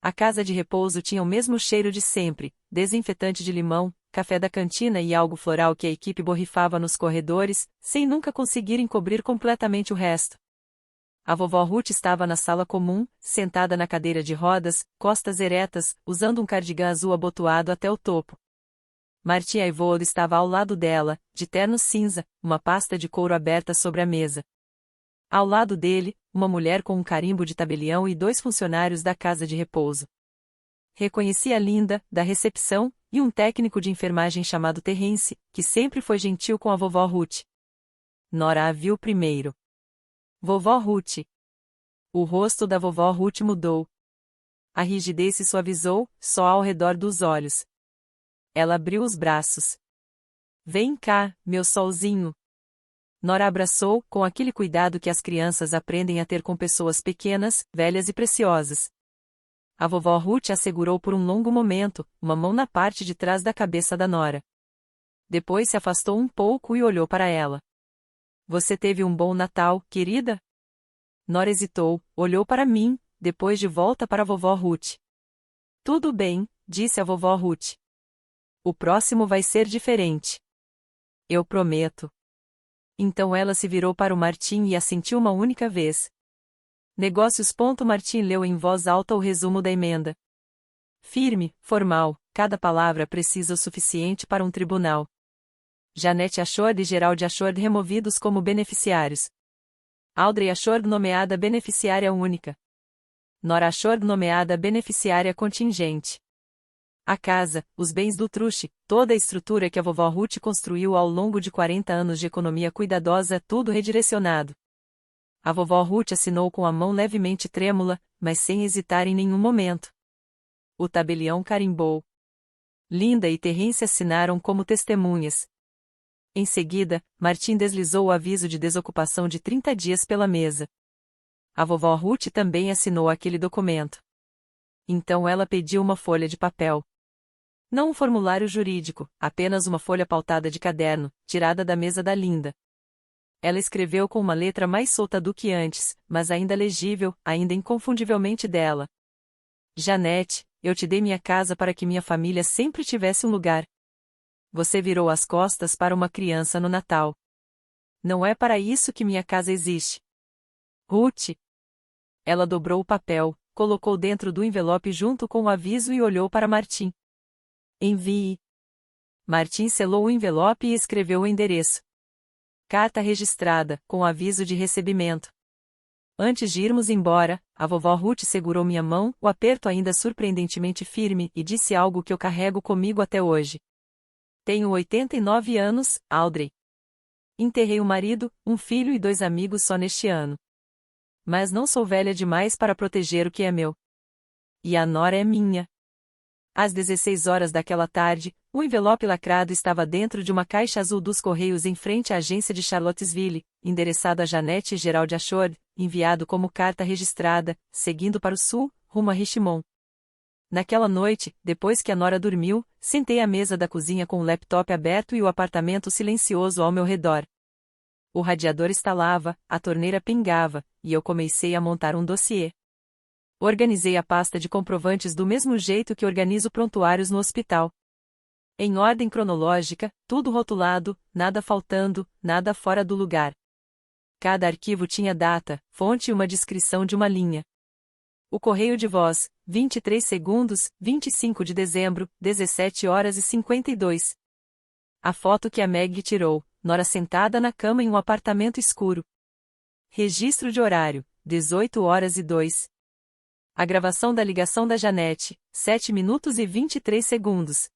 Speaker 1: A casa de repouso tinha o mesmo cheiro de sempre, desinfetante de limão, café da cantina e algo floral que a equipe borrifava nos corredores, sem nunca conseguir encobrir completamente o resto. A vovó Ruth estava na sala comum, sentada na cadeira de rodas, costas eretas, usando um cardigã azul abotoado até o topo. Martin Eivold estava ao lado dela, de terno cinza, uma pasta de couro aberta sobre a mesa. Ao lado dele, uma mulher com um carimbo de tabelião e 2 funcionários da casa de repouso. Reconheci a Linda, da recepção, e um técnico de enfermagem chamado Terrence, que sempre foi gentil com a vovó Ruth. Nora a viu primeiro. Vovó Ruth. O rosto da vovó Ruth mudou. A rigidez se suavizou, só ao redor dos olhos. Ela abriu os braços. Vem cá, meu solzinho. Nora abraçou, com aquele cuidado que as crianças aprendem a ter com pessoas pequenas, velhas e preciosas. A vovó Ruth a segurou por um longo momento, uma mão na parte de trás da cabeça da Nora. Depois se afastou um pouco e olhou para ela. Você teve um bom Natal, querida? Nora hesitou, olhou para mim, depois de volta para a vovó Ruth. Tudo bem, disse a vovó Ruth. O próximo vai ser diferente. Eu prometo. Então ela se virou para o Martin e assentiu uma única vez. Negócios. Martin leu em voz alta o resumo da emenda. Firme, formal, cada palavra precisa o suficiente para um tribunal. Janete Ashord e Gerald Ashord removidos como beneficiários. Audrey Ashord nomeada beneficiária única. Nora Ashord nomeada beneficiária contingente. A casa, os bens do Truche, toda a estrutura que a vovó Ruth construiu ao longo de 40 anos de economia cuidadosa, tudo redirecionado. A vovó Ruth assinou com a mão levemente trêmula, mas sem hesitar em nenhum momento. O tabelião carimbou. Linda e Terrence assinaram como testemunhas. Em seguida, Martin deslizou o aviso de desocupação de 30 dias pela mesa. A vovó Ruth também assinou aquele documento. Então ela pediu uma folha de papel. Não um formulário jurídico, apenas uma folha pautada de caderno, tirada da mesa da Linda. Ela escreveu com uma letra mais solta do que antes, mas ainda legível, ainda inconfundivelmente dela. Janete, eu te dei minha casa para que minha família sempre tivesse um lugar. Você virou as costas para uma criança no Natal. Não é para isso que minha casa existe. Ruth. Ela dobrou o papel, colocou dentro do envelope junto com o aviso e olhou para Martin. Envie. Martin selou o envelope e escreveu o endereço. Carta registrada, com aviso de recebimento. Antes de irmos embora, a vovó Ruth segurou minha mão, o aperto ainda surpreendentemente firme, e disse algo que eu carrego comigo até hoje. Tenho 89 anos, Audrey. Enterrei um marido, um filho e 2 amigos só neste ano. Mas não sou velha demais para proteger o que é meu. E a Nora é minha. Às 16 horas daquela tarde, o envelope lacrado estava dentro de uma caixa azul dos Correios em frente à agência de Charlottesville, endereçado a Janete e Gerald Ashord, enviado como carta registrada, seguindo para o sul, rumo a Richmond. Naquela noite, depois que a Nora dormiu, sentei à mesa da cozinha com o laptop aberto e o apartamento silencioso ao meu redor. O radiador estalava, a torneira pingava, e eu comecei a montar um dossiê. Organizei a pasta de comprovantes do mesmo jeito que organizo prontuários no hospital. Em ordem cronológica, tudo rotulado, nada faltando, nada fora do lugar. Cada arquivo tinha data, fonte e uma descrição de uma linha. O correio de voz, 23 segundos, 25 de dezembro, 17 horas e 52. A foto que a Meg tirou, Nora sentada na cama em um apartamento escuro. Registro de horário, 18 horas e 2. A gravação da ligação da Janete, 7 minutos e 23 segundos.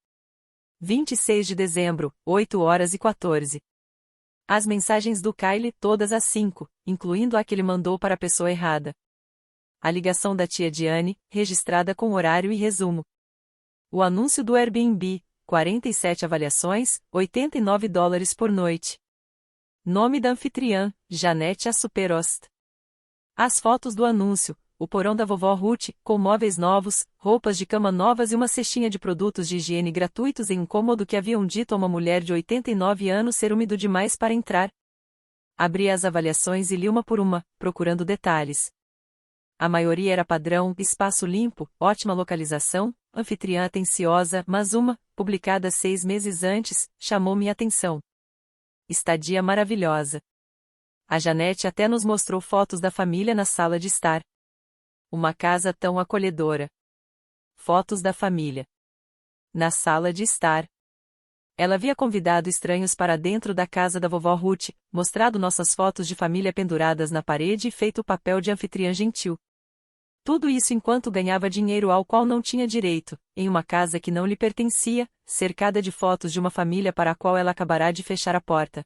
Speaker 1: 26 de dezembro, 8 horas e 14. As mensagens do Kyle todas às 5, incluindo a que ele mandou para a pessoa errada. A ligação da tia Diane, registrada com horário e resumo. O anúncio do Airbnb, 47 avaliações, $89 por noite. Nome da anfitriã, Janete A. Superost. As fotos do anúncio, o porão da vovó Ruth, com móveis novos, roupas de cama novas e uma cestinha de produtos de higiene gratuitos em um cômodo que haviam dito a uma mulher de 89 anos ser úmido demais para entrar. Abri as avaliações e li uma por uma, procurando detalhes. A maioria era padrão, espaço limpo, ótima localização, anfitriã atenciosa, mas uma, publicada 6 meses antes, chamou minha atenção. Estadia maravilhosa. A Janete até nos mostrou fotos da família na sala de estar. Uma casa tão acolhedora. Fotos da família. Na sala de estar. Ela havia convidado estranhos para dentro da casa da vovó Ruth, mostrado nossas fotos de família penduradas na parede e feito o papel de anfitriã gentil. Tudo isso enquanto ganhava dinheiro ao qual não tinha direito, em uma casa que não lhe pertencia, cercada de fotos de uma família para a qual ela acabará de fechar a porta.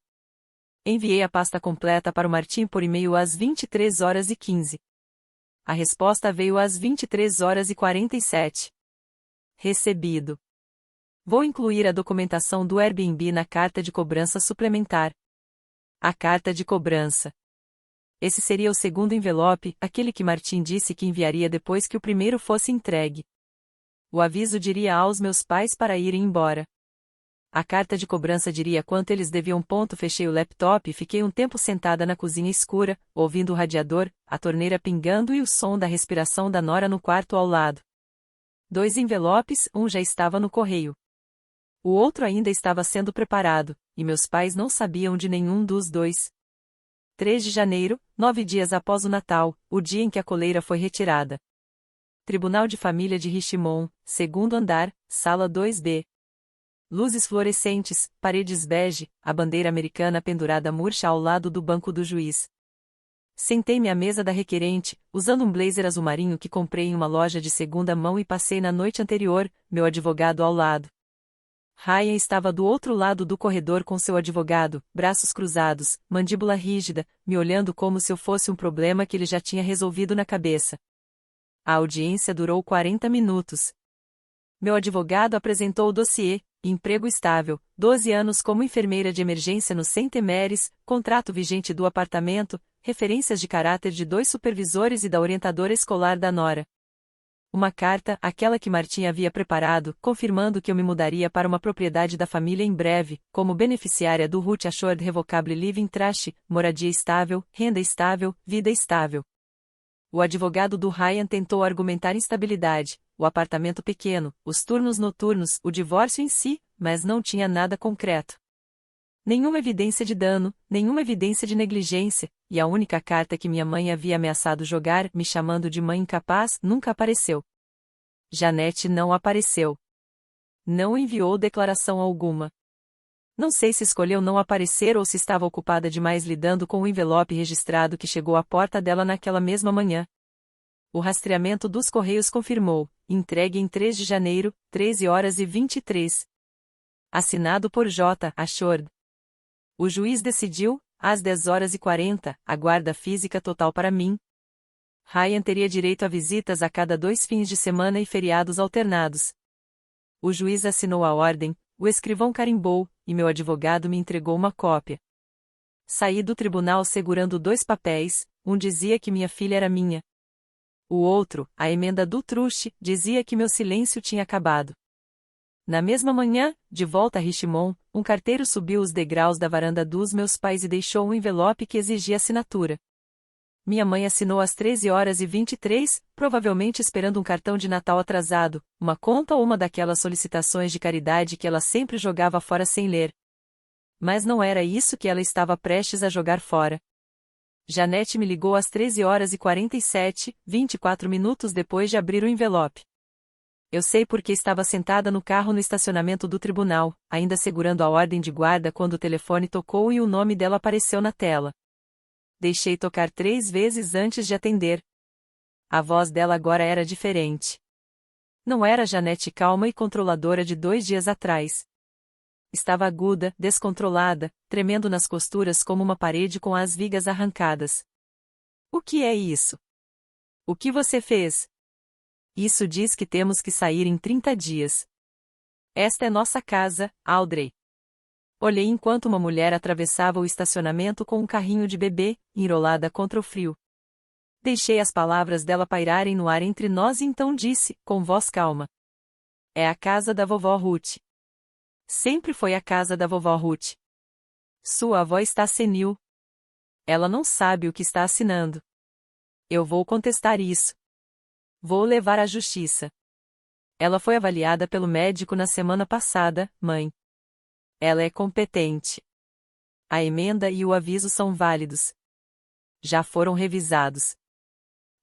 Speaker 1: Enviei a pasta completa para o Martim por e-mail às 23h15. A resposta veio às 23h47. Recebido. Vou incluir a documentação do Airbnb na carta de cobrança suplementar. A carta de cobrança. Esse seria o segundo envelope, aquele que Martim disse que enviaria depois que o primeiro fosse entregue. O aviso diria aos meus pais para irem embora. A carta de cobrança diria quanto eles deviam. Fechei o laptop e fiquei um tempo sentada na cozinha escura, ouvindo o radiador, a torneira pingando e o som da respiração da nora no quarto ao lado. 2 envelopes, um já estava no correio. O outro ainda estava sendo preparado, e meus pais não sabiam de nenhum dos 2. 3 de janeiro, 9 dias após o Natal, o dia em que a coleira foi retirada. Tribunal de Família de Richmond, segundo andar, sala 2B. Luzes fluorescentes, paredes bege, a bandeira americana pendurada murcha ao lado do banco do juiz. Sentei-me à mesa da requerente, usando um blazer azul marinho que comprei em uma loja de segunda mão e passei na noite anterior, meu advogado ao lado. Ryan estava do outro lado do corredor com seu advogado, braços cruzados, mandíbula rígida, me olhando como se eu fosse um problema que ele já tinha resolvido na cabeça. A audiência durou 40 minutos. Meu advogado apresentou o dossiê: emprego estável, 12 anos como enfermeira de emergência no St. Mary's, contrato vigente do apartamento, referências de caráter de 2 supervisores e da orientadora escolar da nora. Uma carta, aquela que Martim havia preparado, confirmando que eu me mudaria para uma propriedade da família em breve, como beneficiária do Ruth Assured Revocable Living Trust, moradia estável, renda estável, vida estável. O advogado do Ryan tentou argumentar instabilidade, o apartamento pequeno, os turnos noturnos, o divórcio em si, mas não tinha nada concreto. Nenhuma evidência de dano, nenhuma evidência de negligência, e a única carta que minha mãe havia ameaçado jogar, me chamando de mãe incapaz, nunca apareceu. Janete não apareceu. Não enviou declaração alguma. Não sei se escolheu não aparecer ou se estava ocupada demais lidando com o envelope registrado que chegou à porta dela naquela mesma manhã. O rastreamento dos Correios confirmou: entregue em 3 de janeiro, 13h23. Assinado por J. Assured. O juiz decidiu, às 10h40, a guarda física total para mim. Ryan teria direito a visitas a cada 2 fins de semana e feriados alternados. O juiz assinou a ordem, o escrivão carimbou, e meu advogado me entregou uma cópia. Saí do tribunal segurando 2 papéis, um dizia que minha filha era minha. O outro, a emenda do truste, dizia que meu silêncio tinha acabado. Na mesma manhã, de volta a Richmond, um carteiro subiu os degraus da varanda dos meus pais e deixou um envelope que exigia assinatura. Minha mãe assinou às 13h23, provavelmente esperando um cartão de Natal atrasado, uma conta ou uma daquelas solicitações de caridade que ela sempre jogava fora sem ler. Mas não era isso que ela estava prestes a jogar fora. Janete me ligou às 13h47, 24 minutos depois de abrir o envelope. Eu sei porque estava sentada no carro no estacionamento do tribunal, ainda segurando a ordem de guarda quando o telefone tocou e o nome dela apareceu na tela. Deixei tocar 3 vezes antes de atender. A voz dela agora era diferente. Não era a Janete calma e controladora de 2 dias atrás. Estava aguda, descontrolada, tremendo nas costuras como uma parede com as vigas arrancadas. O que é isso? O que você fez? Isso diz que temos que sair em 30 dias. Esta é nossa casa, Audrey. Olhei enquanto uma mulher atravessava o estacionamento com um carrinho de bebê, enrolada contra o frio. Deixei as palavras dela pairarem no ar entre nós e então disse, com voz calma. É a casa da vovó Ruth. Sempre foi a casa da vovó Ruth. Sua avó está senil. Ela não sabe o que está assinando. Eu vou contestar isso. Vou levar à justiça. Ela foi avaliada pelo médico na semana passada, mãe. Ela é competente. A emenda e o aviso são válidos. Já foram revisados.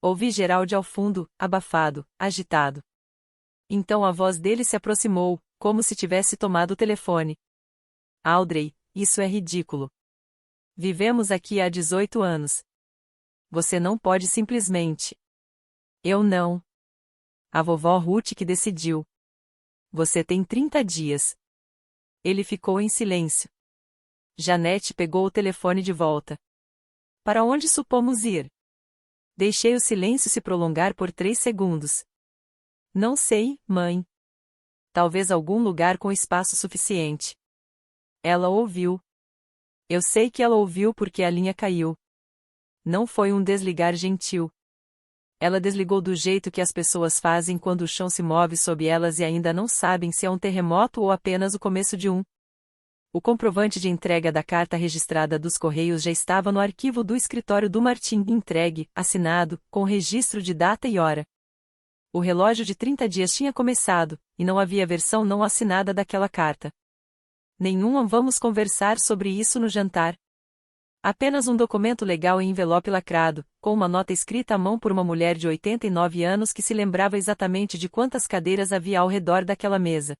Speaker 1: Ouvi Geraldo ao fundo, abafado, agitado. Então a voz dele se aproximou, como se tivesse tomado o telefone. Audrey, isso é ridículo. Vivemos aqui há 18 anos. Você não pode simplesmente. Eu não. A vovó Ruth que decidiu. Você tem 30 dias. Ele ficou em silêncio. Janete pegou o telefone de volta. Para onde supomos ir? Deixei o silêncio se prolongar por 3 segundos. Não sei, mãe. Talvez algum lugar com espaço suficiente. Ela ouviu. Eu sei que ela ouviu porque a linha caiu. Não foi um desligar gentil. Ela desligou do jeito que as pessoas fazem quando o chão se move sob elas e ainda não sabem se é um terremoto ou apenas o começo de um. O comprovante de entrega da carta registrada dos Correios já estava no arquivo do escritório do Martim, entregue, assinado, com registro de data e hora. O relógio de 30 dias tinha começado, e não havia versão não assinada daquela carta. Nenhuma. Vamos conversar sobre isso no jantar. Apenas um documento legal em envelope lacrado, com uma nota escrita à mão por uma mulher de 89 anos que se lembrava exatamente de quantas cadeiras havia ao redor daquela mesa.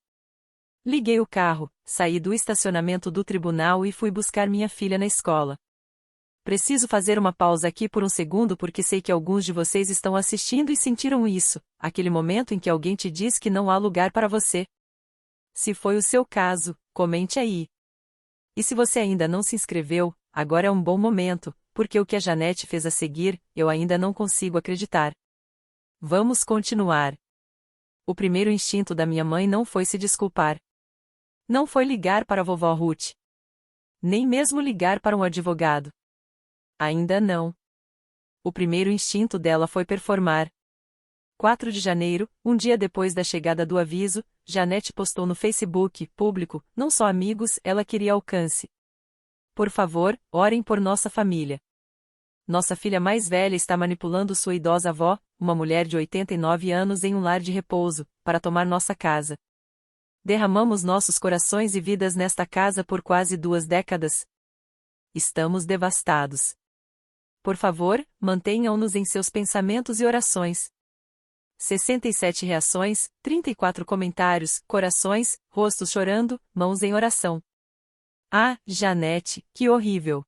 Speaker 1: Liguei o carro, saí do estacionamento do tribunal e fui buscar minha filha na escola. Preciso fazer uma pausa aqui por um segundo porque sei que alguns de vocês estão assistindo e sentiram isso, aquele momento em que alguém te diz que não há lugar para você. Se foi o seu caso, comente aí. E se você ainda não se inscreveu, agora é um bom momento, porque o que a Janete fez a seguir, eu ainda não consigo acreditar. Vamos continuar. O primeiro instinto da minha mãe não foi se desculpar. Não foi ligar para a vovó Ruth. Nem mesmo ligar para um advogado. Ainda não. O primeiro instinto dela foi performar. 4 de janeiro, um dia depois da chegada do aviso, Janete postou no Facebook, público, não só amigos, ela queria alcance. Por favor, orem por nossa família. Nossa filha mais velha está manipulando sua idosa avó, uma mulher de 89 anos em um lar de repouso, para tomar nossa casa. Derramamos nossos corações e vidas nesta casa por quase 2 décadas. Estamos devastados. Por favor, mantenham-nos em seus pensamentos e orações. 67 reações, 34 comentários, corações, rostos chorando, mãos em oração. Ah, Janete, que horrível!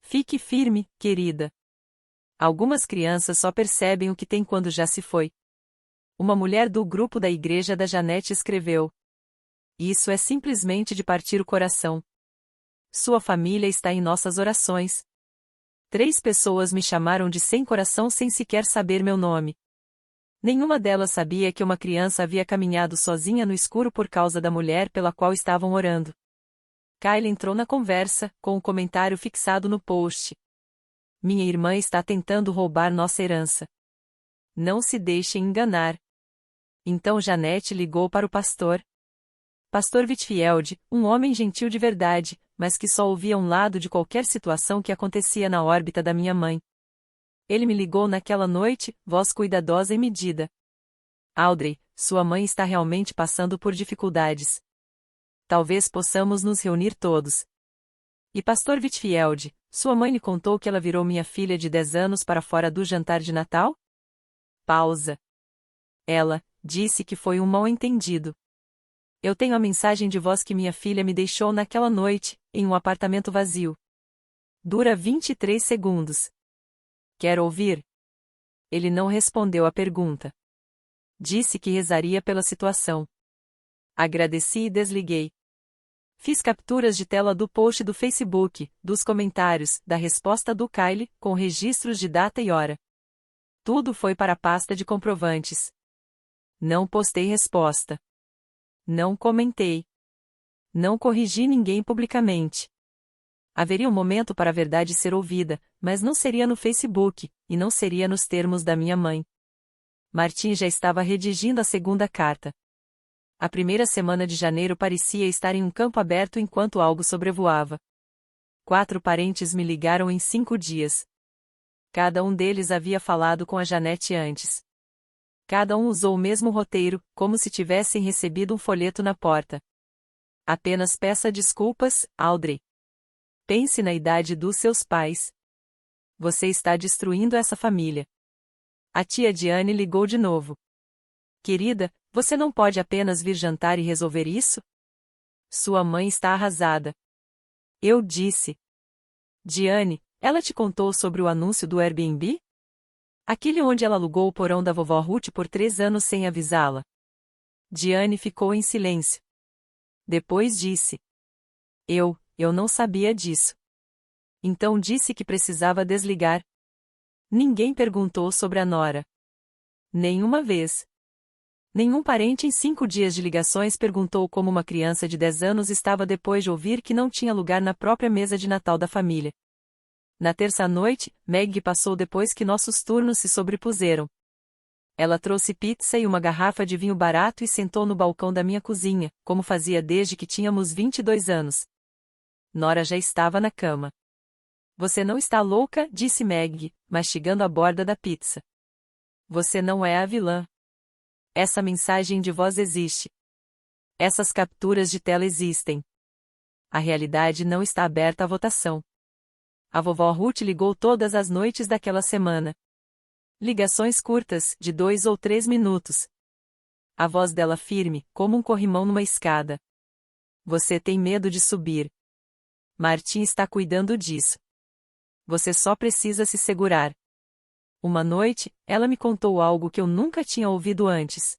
Speaker 1: Fique firme, querida. Algumas crianças só percebem o que tem quando já se foi. Uma mulher do grupo da igreja da Janete escreveu. Isso é simplesmente de partir o coração. Sua família está em nossas orações. 3 pessoas me chamaram de sem coração sem sequer saber meu nome. Nenhuma delas sabia que uma criança havia caminhado sozinha no escuro por causa da mulher pela qual estavam orando. Kyle entrou na conversa, com o comentário fixado no post. Minha irmã está tentando roubar nossa herança. Não se deixem enganar. Então Janete ligou para o pastor. Pastor Whitfield, um homem gentil de verdade, mas que só ouvia um lado de qualquer situação que acontecia na órbita da minha mãe. Ele me ligou naquela noite, voz cuidadosa e medida. Audrey, sua mãe está realmente passando por dificuldades. Talvez possamos nos reunir todos. E Pastor Whitfield, sua mãe lhe contou que ela virou minha filha de 10 anos para fora do jantar de Natal? Pausa. Ela disse que foi um mal-entendido. Eu tenho a mensagem de voz que minha filha me deixou naquela noite, em um apartamento vazio. Dura 23 segundos. Quer ouvir? Ele não respondeu à pergunta. Disse que rezaria pela situação. Agradeci e desliguei. Fiz capturas de tela do post do Facebook, dos comentários, da resposta do Kyle, com registros de data e hora. Tudo foi para a pasta de comprovantes. Não postei resposta. Não comentei. Não corrigi ninguém publicamente. Haveria um momento para a verdade ser ouvida, mas não seria no Facebook, e não seria nos termos da minha mãe. Martim já estava redigindo a segunda carta. A primeira semana de janeiro parecia estar em um campo aberto enquanto algo sobrevoava. 4 parentes me ligaram em 5 dias. Cada um deles havia falado com a Janete antes. Cada um usou o mesmo roteiro, como se tivessem recebido um folheto na porta. Apenas peça desculpas, Audrey. Pense na idade dos seus pais. Você está destruindo essa família. A tia Diane ligou de novo. Querida, você não pode apenas vir jantar e resolver isso? Sua mãe está arrasada. Eu disse. Diane, ela te contou sobre o anúncio do Airbnb? Aquele onde ela alugou o porão da vovó Ruth por 3 anos sem avisá-la. Diane ficou em silêncio. Depois disse. Eu não sabia disso. Então disse que precisava desligar. Ninguém perguntou sobre a nora. Nenhuma vez. Nenhum parente em 5 dias de ligações perguntou como uma criança de 10 anos estava depois de ouvir que não tinha lugar na própria mesa de Natal da família. Na terça-noite, Meg passou depois que nossos turnos se sobrepuseram. Ela trouxe pizza e uma garrafa de vinho barato e sentou no balcão da minha cozinha, como fazia desde que tínhamos 22 anos. Nora já estava na cama. Você não está louca, disse Meg, mastigando a borda da pizza. Você não é a vilã. Essa mensagem de voz existe. Essas capturas de tela existem. A realidade não está aberta à votação. A vovó Ruth ligou todas as noites daquela semana. Ligações curtas, de 2 ou 3 minutos. A voz dela firme, como um corrimão numa escada. Você tem medo de subir. Martim está cuidando disso. Você só precisa se segurar. Uma noite, ela me contou algo que eu nunca tinha ouvido antes.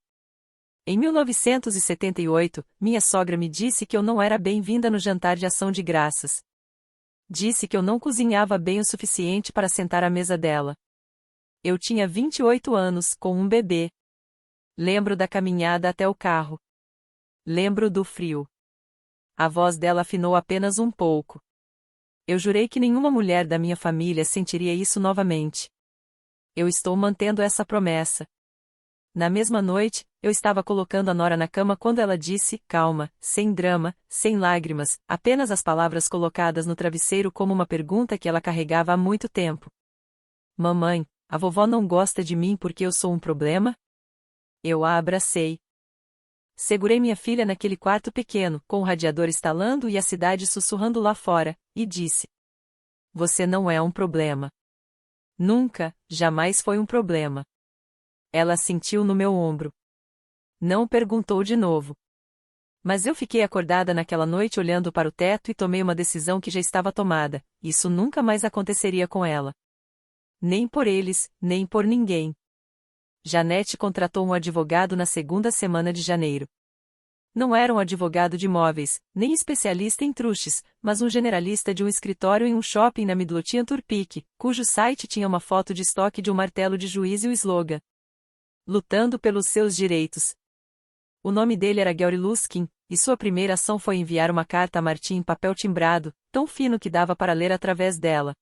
Speaker 1: Em 1978, minha sogra me disse que eu não era bem-vinda no jantar de ação de graças. Disse que eu não cozinhava bem o suficiente para sentar à mesa dela. Eu tinha 28 anos, com um bebê. Lembro da caminhada até o carro. Lembro do frio. A voz dela afinou apenas um pouco. Eu jurei que nenhuma mulher da minha família sentiria isso novamente. Eu estou mantendo essa promessa. Na mesma noite, eu estava colocando a nora na cama quando ela disse, calma, sem drama, sem lágrimas, apenas as palavras colocadas no travesseiro como uma pergunta que ela carregava há muito tempo. Mamãe, a vovó não gosta de mim porque eu sou um problema? Eu a abracei. Segurei minha filha naquele quarto pequeno, com o radiador estalando e a cidade sussurrando lá fora, e disse: Você não é um problema. Nunca, jamais foi um problema. Ela sentiu no meu ombro. Não perguntou de novo. Mas eu fiquei acordada naquela noite olhando para o teto e tomei uma decisão que já estava tomada: isso nunca mais aconteceria com ela. Nem por eles, nem por ninguém. Janete contratou um advogado na segunda semana de janeiro. Não era um advogado de imóveis, nem especialista em truches, mas um generalista de um escritório em um shopping na Midlothian Turnpike, cujo site tinha uma foto de estoque de um martelo de juiz e o slogan: Lutando pelos seus direitos. O nome dele era Gary Luskin, e sua primeira ação foi enviar uma carta a Martim em papel timbrado, tão fino que dava para ler através dela.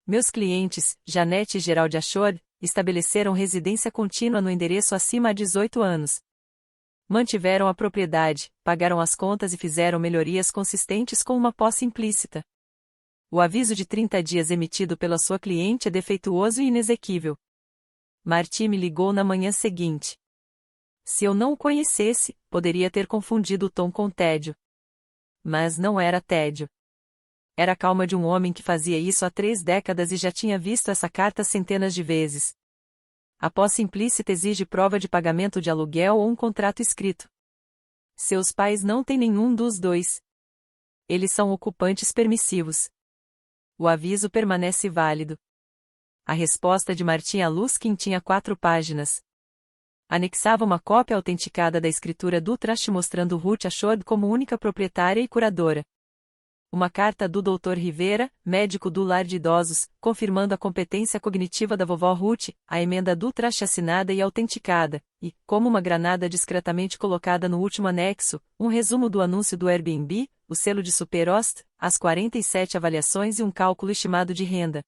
Speaker 1: Meus clientes, Janete e Gerald Ashore, estabeleceram residência contínua no endereço acima há 18 anos. Mantiveram a propriedade, pagaram as contas e fizeram melhorias consistentes com uma posse implícita. O aviso de 30 dias emitido pela sua cliente é defeituoso e inexequível. Martim me ligou na manhã seguinte. Se eu não o conhecesse, poderia ter confundido o tom com tédio. Mas não era tédio. Era a calma de um homem que fazia isso há 3 décadas e já tinha visto essa carta centenas de vezes. A posse implícita exige prova de pagamento de aluguel ou um contrato escrito. Seus pais não têm nenhum dos dois. Eles são ocupantes permissivos. O aviso permanece válido. A resposta de Martim a Luskin tinha 4 páginas. Anexava uma cópia autenticada da escritura do trust mostrando Ruth Ashore como única proprietária e curadora. Uma carta do Dr. Rivera, médico do lar de idosos, confirmando a competência cognitiva da vovó Ruth, a emenda do trust assinada e autenticada, e, como uma granada discretamente colocada no último anexo, um resumo do anúncio do Airbnb, o selo de Superost, as 47 avaliações e um cálculo estimado de renda.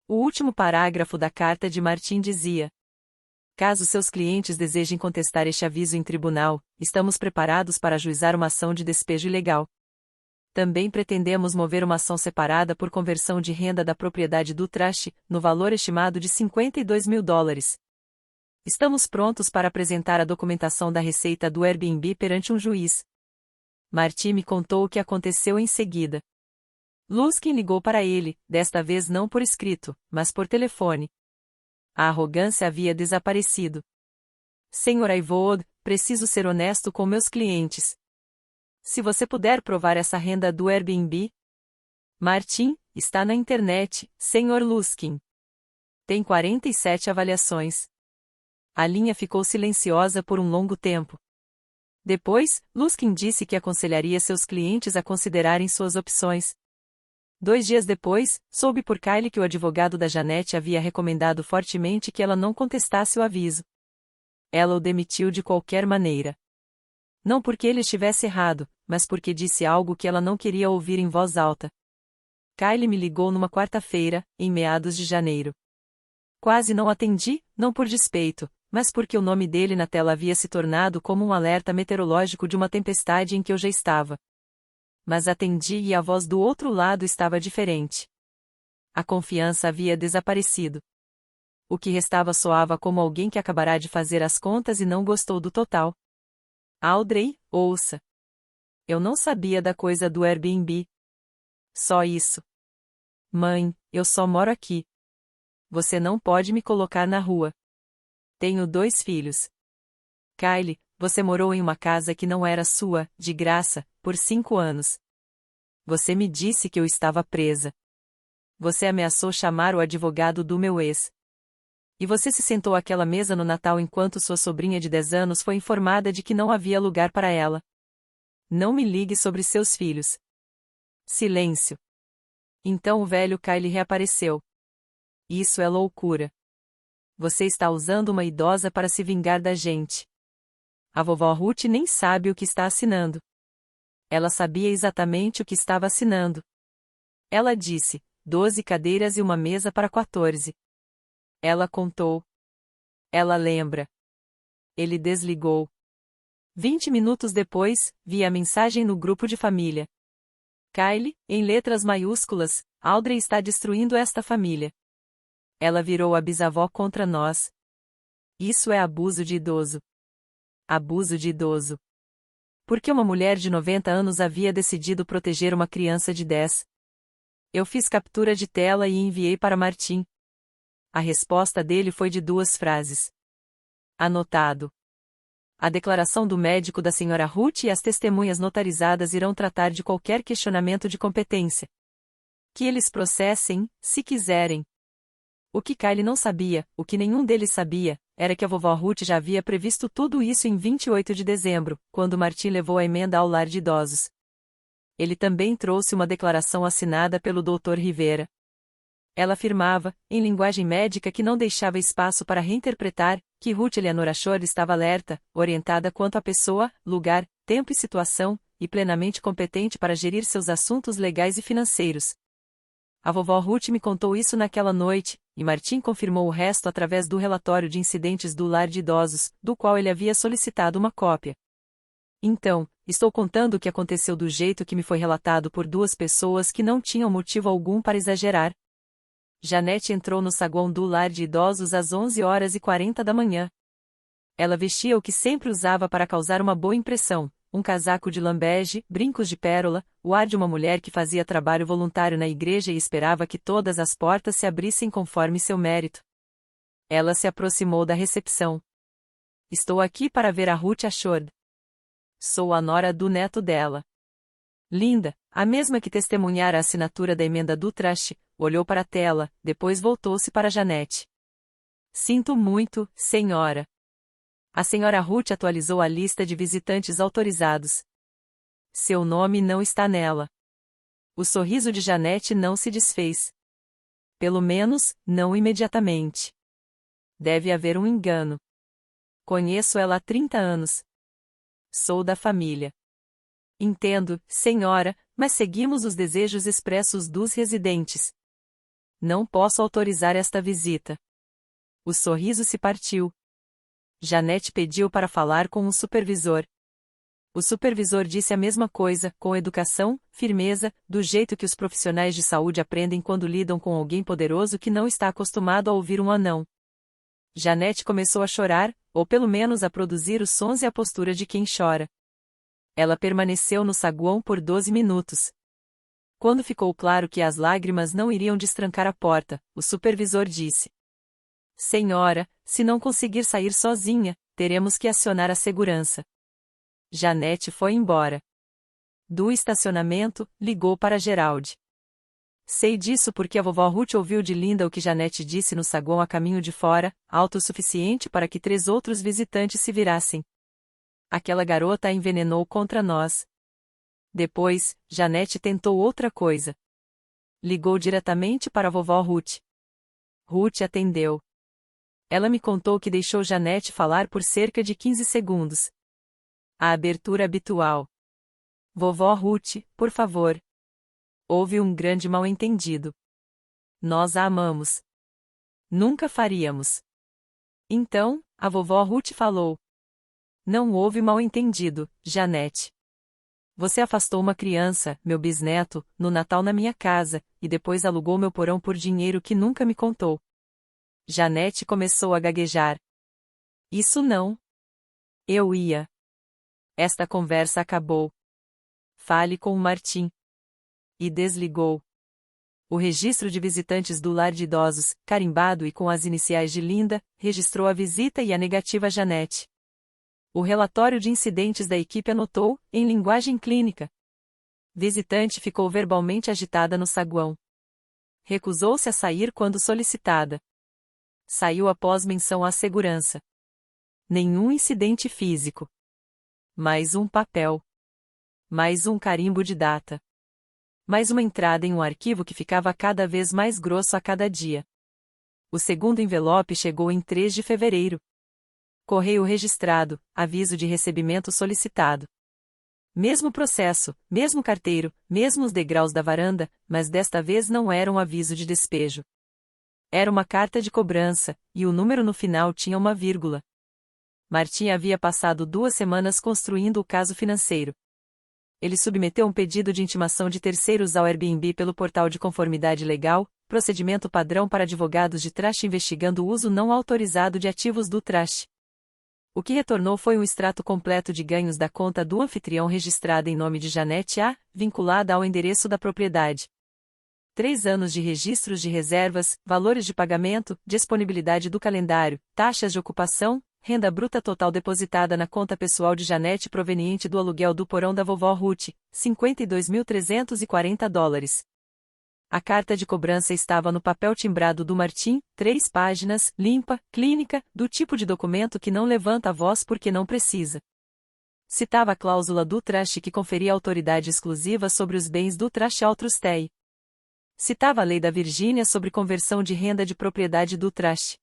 Speaker 1: O último parágrafo da carta de Martin dizia: caso seus clientes desejem contestar este aviso em tribunal, estamos preparados para ajuizar uma ação de despejo ilegal. Também pretendemos mover uma ação separada por conversão de renda da propriedade do Trash, no valor estimado de $52.000. Estamos prontos para apresentar a documentação da receita do Airbnb perante um juiz. Martin me contou o que aconteceu em seguida. Luskin ligou para ele, desta vez não por escrito, mas por telefone. A arrogância havia desaparecido. Senhor Ivood, preciso ser honesto com meus clientes. Se você puder provar essa renda do Airbnb. Martin, está na internet, Sr. Luskin. Tem 47 avaliações. A linha ficou silenciosa por um longo tempo. Depois, Luskin disse que aconselharia seus clientes a considerarem suas opções. 2 dias depois, soube por Kylie que o advogado da Janete havia recomendado fortemente que ela não contestasse o aviso. Ela o demitiu de qualquer maneira. Não porque ele estivesse errado, mas porque disse algo que ela não queria ouvir em voz alta. Kylie me ligou numa quarta-feira, em meados de janeiro. Quase não atendi, não por despeito, mas porque o nome dele na tela havia se tornado como um alerta meteorológico de uma tempestade em que eu já estava. Mas atendi e a voz do outro lado estava diferente. A confiança havia desaparecido. O que restava soava como alguém que acabará de fazer as contas e não gostou do total. Audrey, ouça. Eu não sabia da coisa do Airbnb. Só isso. Mãe, eu só moro aqui. Você não pode me colocar na rua. Tenho 2 filhos. Kylie, você morou em uma casa que não era sua, de graça, por 5 anos. Você me disse que eu estava presa. Você ameaçou chamar o advogado do meu ex. E você se sentou àquela mesa no Natal enquanto sua sobrinha de 10 anos foi informada de que não havia lugar para ela. Não me ligue sobre seus filhos. Silêncio. Então o velho Kylie reapareceu. Isso é loucura. Você está usando uma idosa para se vingar da gente. A vovó Ruth nem sabe o que está assinando. Ela sabia exatamente o que estava assinando. Ela disse, 12 cadeiras e uma mesa para 14. Ela contou. Ela lembra. Ele desligou. 20 minutos depois, vi a mensagem no grupo de família. Kylie, em letras maiúsculas, Audrey está destruindo esta família. Ela virou a bisavó contra nós. Isso é abuso de idoso. Abuso de idoso. Porque uma mulher de 90 anos havia decidido proteger uma criança de 10. Eu fiz captura de tela e enviei para Martin. A resposta dele foi de 2 frases. Anotado. A declaração do médico da senhora Ruth e as testemunhas notarizadas irão tratar de qualquer questionamento de competência. Que eles processem, se quiserem. O que Kylie não sabia, o que nenhum deles sabia, era que a vovó Ruth já havia previsto tudo isso em 28 de dezembro, quando Martin levou a emenda ao lar de idosos. Ele também trouxe uma declaração assinada pelo Dr. Rivera. Ela afirmava, em linguagem médica que não deixava espaço para reinterpretar, que Ruth Eleanor Ashore estava alerta, orientada quanto à pessoa, lugar, tempo e situação, e plenamente competente para gerir seus assuntos legais e financeiros. A vovó Ruth me contou isso naquela noite, e Martin confirmou o resto através do relatório de incidentes do lar de idosos, do qual ele havia solicitado uma cópia. Então, estou contando o que aconteceu do jeito que me foi relatado por 2 pessoas que não tinham motivo algum para exagerar. Janete entrou no saguão do lar de idosos às 11h40 da manhã. Ela vestia o que sempre usava para causar uma boa impressão, um casaco de lambege, brincos de pérola, o ar de uma mulher que fazia trabalho voluntário na igreja e esperava que todas as portas se abrissem conforme seu mérito. Ela se aproximou da recepção. Estou aqui para ver a Ruth Ashore. Sou a nora do neto dela. Linda, a mesma que testemunhara a assinatura da emenda do Trash, olhou para a tela, depois voltou-se para Janete. Sinto muito, senhora. A senhora Ruth atualizou a lista de visitantes autorizados. Seu nome não está nela. O sorriso de Janete não se desfez. Pelo menos, não imediatamente. Deve haver um engano. Conheço ela há 30 anos. Sou da família. Entendo, senhora, mas seguimos os desejos expressos dos residentes. Não posso autorizar esta visita. O sorriso se partiu. Janete pediu para falar com o supervisor. O supervisor disse a mesma coisa, com educação, firmeza, do jeito que os profissionais de saúde aprendem quando lidam com alguém poderoso que não está acostumado a ouvir um anão. Janete começou a chorar, ou pelo menos a produzir os sons e a postura de quem chora. Ela permaneceu no saguão por 12 minutos. Quando ficou claro que as lágrimas não iriam destrancar a porta, o supervisor disse: Senhora, se não conseguir sair sozinha, teremos que acionar a segurança. Janete foi embora. Do estacionamento, ligou para Geraldi. Sei disso porque a vovó Ruth ouviu de Linda o que Janete disse no saguão a caminho de fora, alto o suficiente para que 3 outros visitantes se virassem. Aquela garota a envenenou contra nós. Depois, Janete tentou outra coisa. Ligou diretamente para a vovó Ruth. Ruth atendeu. Ela me contou que deixou Janete falar por cerca de 15 segundos. A abertura habitual. Vovó Ruth, por favor. Houve um grande mal-entendido. Nós a amamos. Nunca faríamos. Então, a vovó Ruth falou. Não houve mal-entendido, Janete. Você afastou uma criança, meu bisneto, no Natal na minha casa, e depois alugou meu porão por dinheiro que nunca me contou. Janete começou a gaguejar. Isso não. Eu ia. Esta conversa acabou. Fale com o Martim. E desligou. O registro de visitantes do lar de idosos, carimbado e com as iniciais de Linda, registrou a visita e a negativa a Janete. O relatório de incidentes da equipe anotou, em linguagem clínica. Visitante ficou verbalmente agitada no saguão. Recusou-se a sair quando solicitada. Saiu após menção à segurança. Nenhum incidente físico. Mais um papel. Mais um carimbo de data. Mais uma entrada em um arquivo que ficava cada vez mais grosso a cada dia. O segundo envelope chegou em 3 de fevereiro. Correio registrado, aviso de recebimento solicitado. Mesmo processo, mesmo carteiro, mesmos degraus da varanda, mas desta vez não era um aviso de despejo. Era uma carta de cobrança, e o número no final tinha uma vírgula. Martim havia passado 2 semanas construindo o caso financeiro. Ele submeteu um pedido de intimação de terceiros ao Airbnb pelo portal de conformidade legal, procedimento padrão para advogados de traste investigando o uso não autorizado de ativos do traste. O que retornou foi um extrato completo de ganhos da conta do anfitrião registrada em nome de Janete A., vinculada ao endereço da propriedade. 3 anos de registros de reservas, valores de pagamento, disponibilidade do calendário, taxas de ocupação, renda bruta total depositada na conta pessoal de Janete proveniente do aluguel do porão da vovó Ruth, $52.340. A carta de cobrança estava no papel timbrado do Martim, 3 páginas, limpa, clínica, do tipo de documento que não levanta a voz porque não precisa. Citava a cláusula do traste que conferia autoridade exclusiva sobre os bens do traste ao trustee. Citava a lei da Virgínia sobre conversão de renda de propriedade do traste.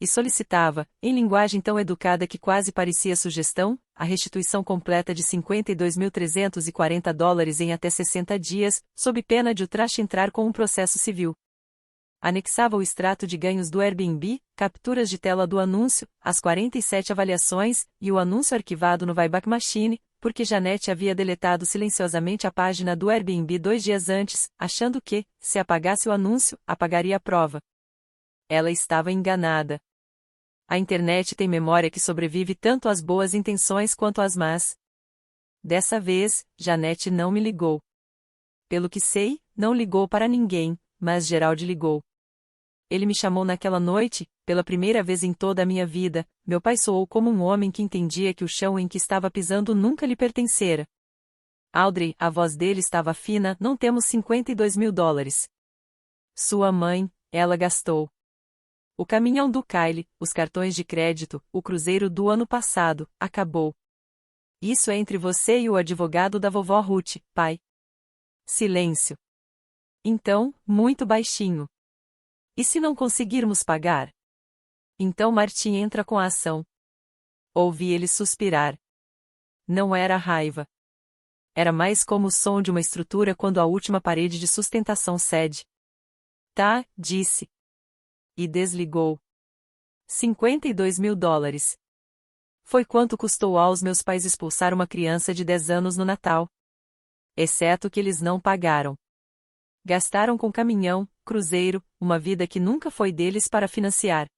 Speaker 1: E solicitava, em linguagem tão educada que quase parecia sugestão, a restituição completa de $52.340 em até 60 dias, sob pena de o traste entrar com um processo civil. Anexava o extrato de ganhos do Airbnb, capturas de tela do anúncio, as 47 avaliações, e o anúncio arquivado no Wayback Machine, porque Janete havia deletado silenciosamente a página do Airbnb 2 dias antes, achando que, se apagasse o anúncio, apagaria a prova. Ela estava enganada. A internet tem memória que sobrevive tanto às boas intenções quanto às más. Dessa vez, Janete não me ligou. Pelo que sei, não ligou para ninguém, mas Geraldi ligou. Ele me chamou naquela noite, pela primeira vez em toda a minha vida. Meu pai soou como um homem que entendia que o chão em que estava pisando nunca lhe pertencera. Audrey, a voz dele estava fina, não temos $52.000. Sua mãe, ela gastou. O caminhão do Kyle, os cartões de crédito, o cruzeiro do ano passado, acabou. Isso é entre você e o advogado da vovó Ruth, pai. Silêncio. Então, muito baixinho. E se não conseguirmos pagar? Então Martim entra com a ação. Ouvi ele suspirar. Não era raiva. Era mais como o som de uma estrutura quando a última parede de sustentação cede. Tá, disse. E desligou. $52.000. Foi quanto custou aos meus pais expulsar uma criança de 10 anos no Natal. Exceto que eles não pagaram. Gastaram com caminhão, cruzeiro, uma vida que nunca foi deles para financiar.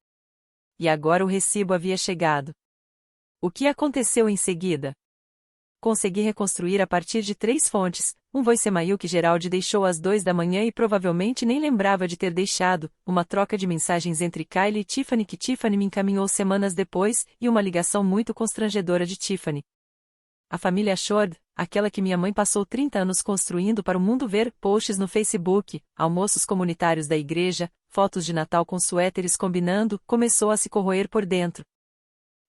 Speaker 1: E agora o recibo havia chegado. O que aconteceu em seguida? Consegui reconstruir a partir de 3 fontes, um voicemail que Gerald deixou às 2 da manhã e provavelmente nem lembrava de ter deixado, uma troca de mensagens entre Kylie e Tiffany que Tiffany me encaminhou semanas depois, e uma ligação muito constrangedora de Tiffany. A família Shord, aquela que minha mãe passou 30 anos construindo para o mundo ver, posts no Facebook, almoços comunitários da igreja, fotos de Natal com suéteres combinando, começou a se corroer por dentro.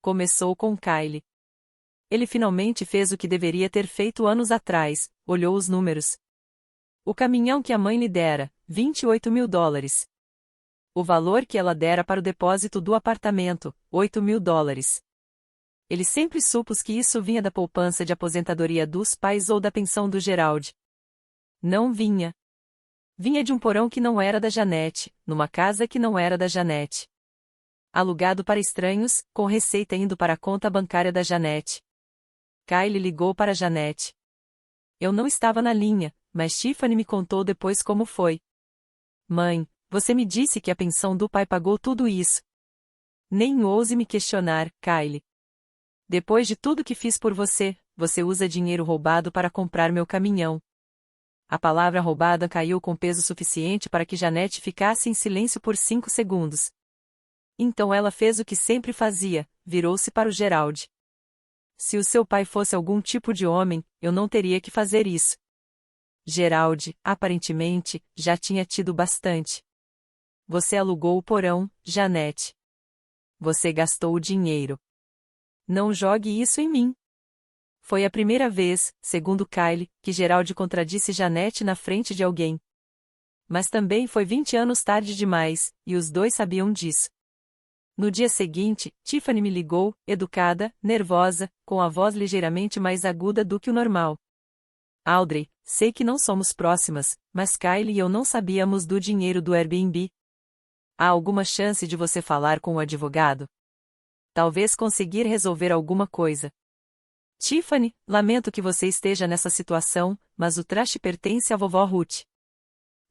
Speaker 1: Começou com Kylie. Ele finalmente fez o que deveria ter feito anos atrás, olhou os números. O caminhão que a mãe lhe dera, $28.000. O valor que ela dera para o depósito do apartamento, $8.000. Ele sempre supôs que isso vinha da poupança de aposentadoria dos pais ou da pensão do Gerald. Não vinha. Vinha de um porão que não era da Janete, numa casa que não era da Janete. Alugado para estranhos, com receita indo para a conta bancária da Janete. Kylie ligou para Janete. Eu não estava na linha, mas Tiffany me contou depois como foi. Mãe, você me disse que a pensão do pai pagou tudo isso. Nem ouse me questionar, Kylie. Depois de tudo que fiz por você, você usa dinheiro roubado para comprar meu caminhão. A palavra roubada caiu com peso suficiente para que Janete ficasse em silêncio por 5 segundos. Então ela fez o que sempre fazia, virou-se para o Gerald. Se o seu pai fosse algum tipo de homem, eu não teria que fazer isso. Gerald, aparentemente, já tinha tido bastante. Você alugou o porão, Janete. Você gastou o dinheiro. Não jogue isso em mim. Foi a primeira vez, segundo Kylie, que Gerald contradisse Janete na frente de alguém. Mas também foi 20 anos tarde demais, e os dois sabiam disso. No dia seguinte, Tiffany me ligou, educada, nervosa, com a voz ligeiramente mais aguda do que o normal. Audrey, sei que não somos próximas, mas Kylie e eu não sabíamos do dinheiro do Airbnb. Há alguma chance de você falar com o advogado? Talvez conseguir resolver alguma coisa. Tiffany, lamento que você esteja nessa situação, mas o traste pertence à vovó Ruth.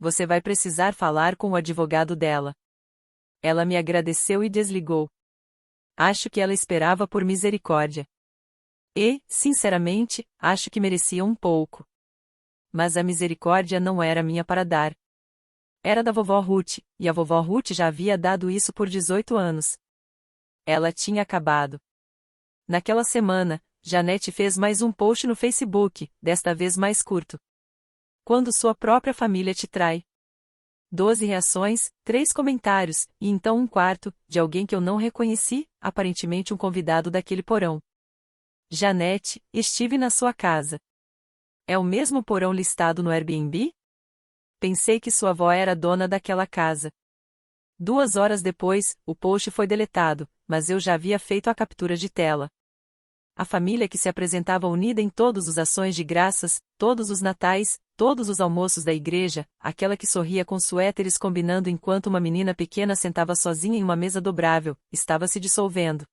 Speaker 1: Você vai precisar falar com o advogado dela. Ela me agradeceu e desligou. Acho que ela esperava por misericórdia. E, sinceramente, acho que merecia um pouco. Mas a misericórdia não era minha para dar. Era da vovó Ruth, e a vovó Ruth já havia dado isso por 18 anos. Ela tinha acabado. Naquela semana, Janete fez mais um post no Facebook, desta vez mais curto. Quando sua própria família te trai. 12 reações, 3 comentários, e então um quarto, de alguém que eu não reconheci, aparentemente um convidado daquele porão. Janete, estive na sua casa. É o mesmo porão listado no Airbnb? Pensei que sua avó era dona daquela casa. 2 horas depois, o post foi deletado, mas eu já havia feito a captura de tela. A família que se apresentava unida em todas as ações de graças, todos os natais, todos os almoços da igreja, aquela que sorria com suéteres combinando enquanto uma menina pequena sentava sozinha em uma mesa dobrável, estava se dissolvendo.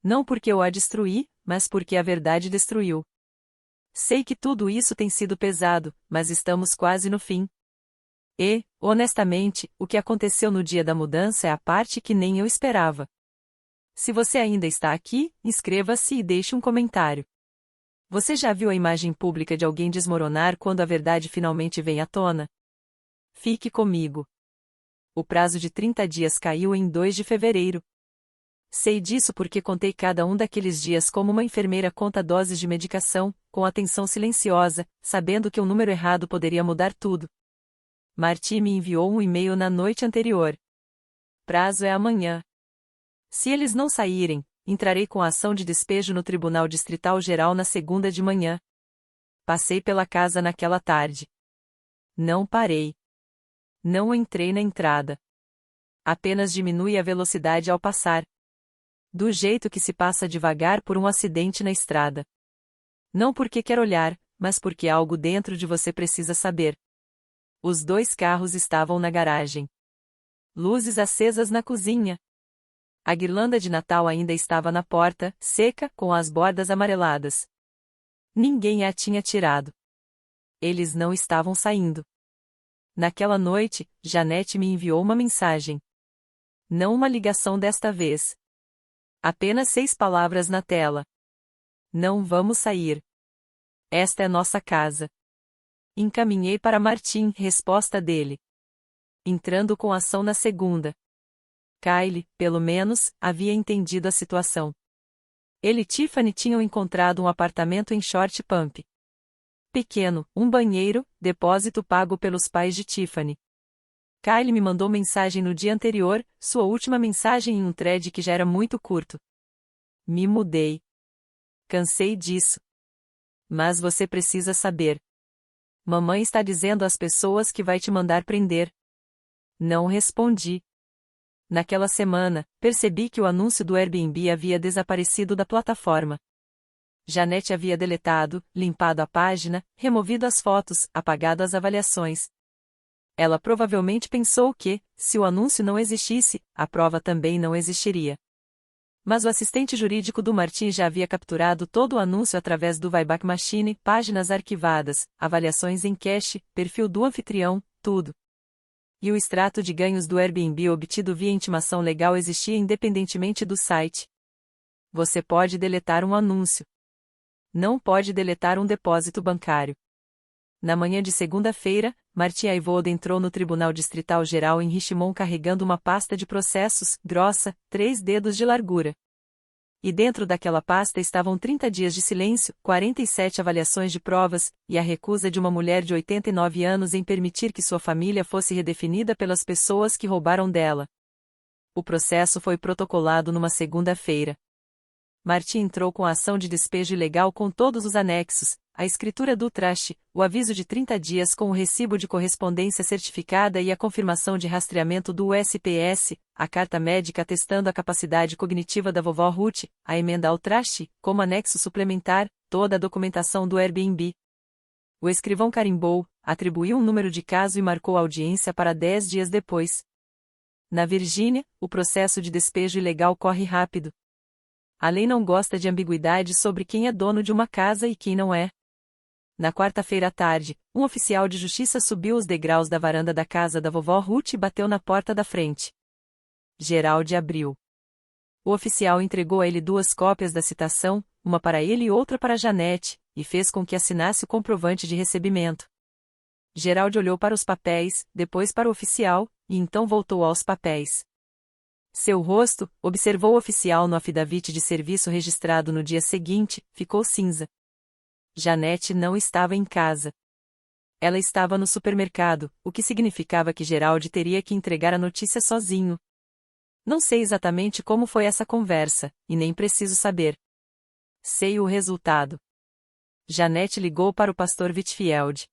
Speaker 1: Não porque eu a destruí, mas porque a verdade destruiu. Sei que tudo isso tem sido pesado, mas estamos quase no fim. E, honestamente, o que aconteceu no dia da mudança é a parte que nem eu esperava. Se você ainda está aqui, inscreva-se e deixe um comentário. Você já viu a imagem pública de alguém desmoronar quando a verdade finalmente vem à tona? Fique comigo. O prazo de 30 dias caiu em 2 de fevereiro. Sei disso porque contei cada um daqueles dias como uma enfermeira conta doses de medicação, com atenção silenciosa, sabendo que um número errado poderia mudar tudo. Marty me enviou um e-mail na noite anterior. Prazo é amanhã. Se eles não saírem, entrarei com a ação de despejo no Tribunal Distrital Geral na segunda de manhã. Passei pela casa naquela tarde. Não parei. Não entrei na entrada. Apenas diminui a velocidade ao passar. Do jeito que se passa devagar por um acidente na estrada. Não porque quer olhar, mas porque algo dentro de você precisa saber. Os 2 carros estavam na garagem. Luzes acesas na cozinha. A guirlanda de Natal ainda estava na porta, seca, com as bordas amareladas. Ninguém a tinha tirado. Eles não estavam saindo. Naquela noite, Janete me enviou uma mensagem. Não uma ligação desta vez. Apenas 6 palavras na tela. Não vamos sair. Esta é nossa casa. Encaminhei para Martim, resposta dele. Entrando com ação na segunda. Kyle, pelo menos, havia entendido a situação. Ele e Tiffany tinham encontrado um apartamento em Short Pump. Pequeno, um banheiro, depósito pago pelos pais de Tiffany. Kyle me mandou mensagem no dia anterior, sua última mensagem em um thread que já era muito curto. Me mudei. Cansei disso. Mas você precisa saber. Mamãe está dizendo às pessoas que vai te mandar prender. Não respondi. Naquela semana, percebi que o anúncio do Airbnb havia desaparecido da plataforma. Janete havia deletado, limpado a página, removido as fotos, apagado as avaliações. Ela provavelmente pensou que, se o anúncio não existisse, a prova também não existiria. Mas o assistente jurídico do Martim já havia capturado todo o anúncio através do Wayback Machine, páginas arquivadas, avaliações em cache, perfil do anfitrião, tudo. E o extrato de ganhos do Airbnb obtido via intimação legal existia independentemente do site. Você pode deletar um anúncio. Não pode deletar um depósito bancário. Na manhã de segunda-feira, Martin Aivold entrou no Tribunal Distrital Geral em Richmond carregando uma pasta de processos, grossa, 3 dedos de largura. E dentro daquela pasta estavam 30 dias de silêncio, 47 avaliações de provas, e a recusa de uma mulher de 89 anos em permitir que sua família fosse redefinida pelas pessoas que roubaram dela. O processo foi protocolado numa segunda-feira. Martin entrou com a ação de despejo ilegal com todos os anexos, a escritura do traste, o aviso de 30 dias com o recibo de correspondência certificada e a confirmação de rastreamento do USPS, a carta médica atestando a capacidade cognitiva da vovó Ruth, a emenda ao traste, como anexo suplementar, toda a documentação do Airbnb. O escrivão carimbou, atribuiu um número de caso e marcou a audiência para 10 dias depois. Na Virgínia, o processo de despejo ilegal corre rápido. A lei não gosta de ambiguidade sobre quem é dono de uma casa e quem não é. Na quarta-feira à tarde, um oficial de justiça subiu os degraus da varanda da casa da vovó Ruth e bateu na porta da frente. Geraldi abriu. O oficial entregou a ele 2 cópias da citação, uma para ele e outra para Janete, e fez com que assinasse o comprovante de recebimento. Geraldi olhou para os papéis, depois para o oficial, e então voltou aos papéis. Seu rosto, observou o oficial no afidavit de serviço registrado no dia seguinte, ficou cinza. Janete não estava em casa. Ela estava no supermercado, o que significava que Geraldi teria que entregar a notícia sozinho. Não sei exatamente como foi essa conversa, e nem preciso saber. Sei o resultado. Janete ligou para o pastor Whitfield.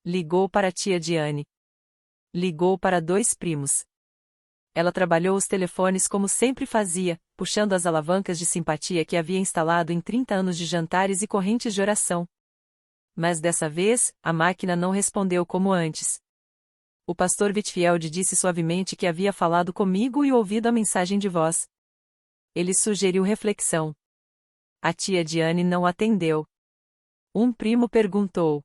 Speaker 1: Ligou para a tia Diane. Ligou para 2 primos. Ela trabalhou os telefones como sempre fazia, puxando as alavancas de simpatia que havia instalado em 30 anos de jantares e correntes de oração. Mas dessa vez, a máquina não respondeu como antes. O pastor Whitfield disse suavemente que havia falado comigo e ouvido a mensagem de voz. Ele sugeriu reflexão. A tia Diane não atendeu. Um primo perguntou.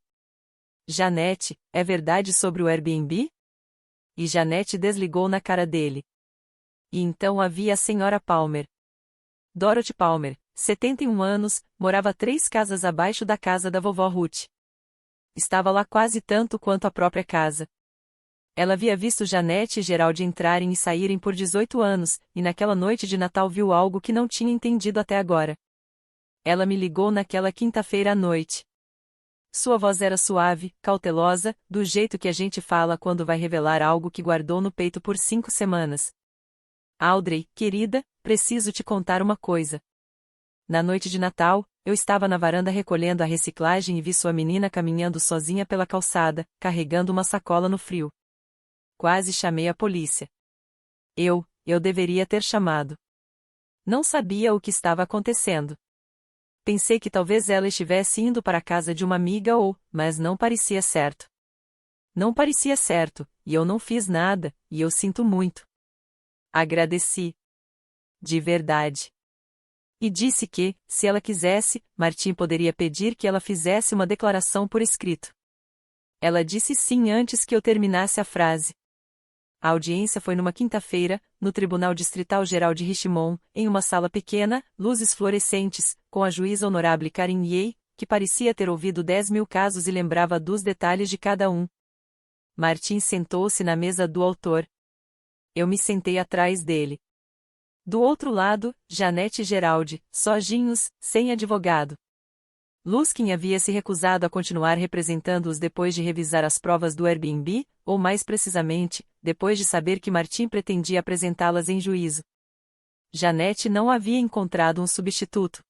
Speaker 1: Janete, é verdade sobre o Airbnb? E Janete desligou na cara dele. E então havia a senhora Palmer. Dorothy Palmer, 71 anos, morava 3 casas abaixo da casa da vovó Ruth. Estava lá quase tanto quanto a própria casa. Ela havia visto Janete e Geraldi entrarem e saírem por 18 anos, e naquela noite de Natal viu algo que não tinha entendido até agora. Ela me ligou naquela quinta-feira à noite. Sua voz era suave, cautelosa, do jeito que a gente fala quando vai revelar algo que guardou no peito por 5 semanas. Audrey, querida, preciso te contar uma coisa. Na noite de Natal, eu estava na varanda recolhendo a reciclagem e vi sua menina caminhando sozinha pela calçada, carregando uma sacola no frio. Quase chamei a polícia. Eu deveria ter chamado. Não sabia o que estava acontecendo. Pensei que talvez ela estivesse indo para a casa de uma amiga mas não parecia certo. Não parecia certo, e eu não fiz nada, e eu sinto muito. Agradeci. De verdade. E disse que, se ela quisesse, Martim poderia pedir que ela fizesse uma declaração por escrito. Ela disse sim antes que eu terminasse a frase. A audiência foi numa quinta-feira, no Tribunal Distrital Geral de Richmond, em uma sala pequena, luzes fluorescentes, com a juíza honorável Karen Yeh, que parecia ter ouvido 10.000 casos e lembrava dos detalhes de cada um. Martim sentou-se na mesa do autor. Eu me sentei atrás dele. Do outro lado, Janete e Geraldi, sozinhos, sem advogado. Luskin havia se recusado a continuar representando-os depois de revisar as provas do Airbnb, ou mais precisamente, depois de saber que Martim pretendia apresentá-las em juízo. Janete não havia encontrado um substituto.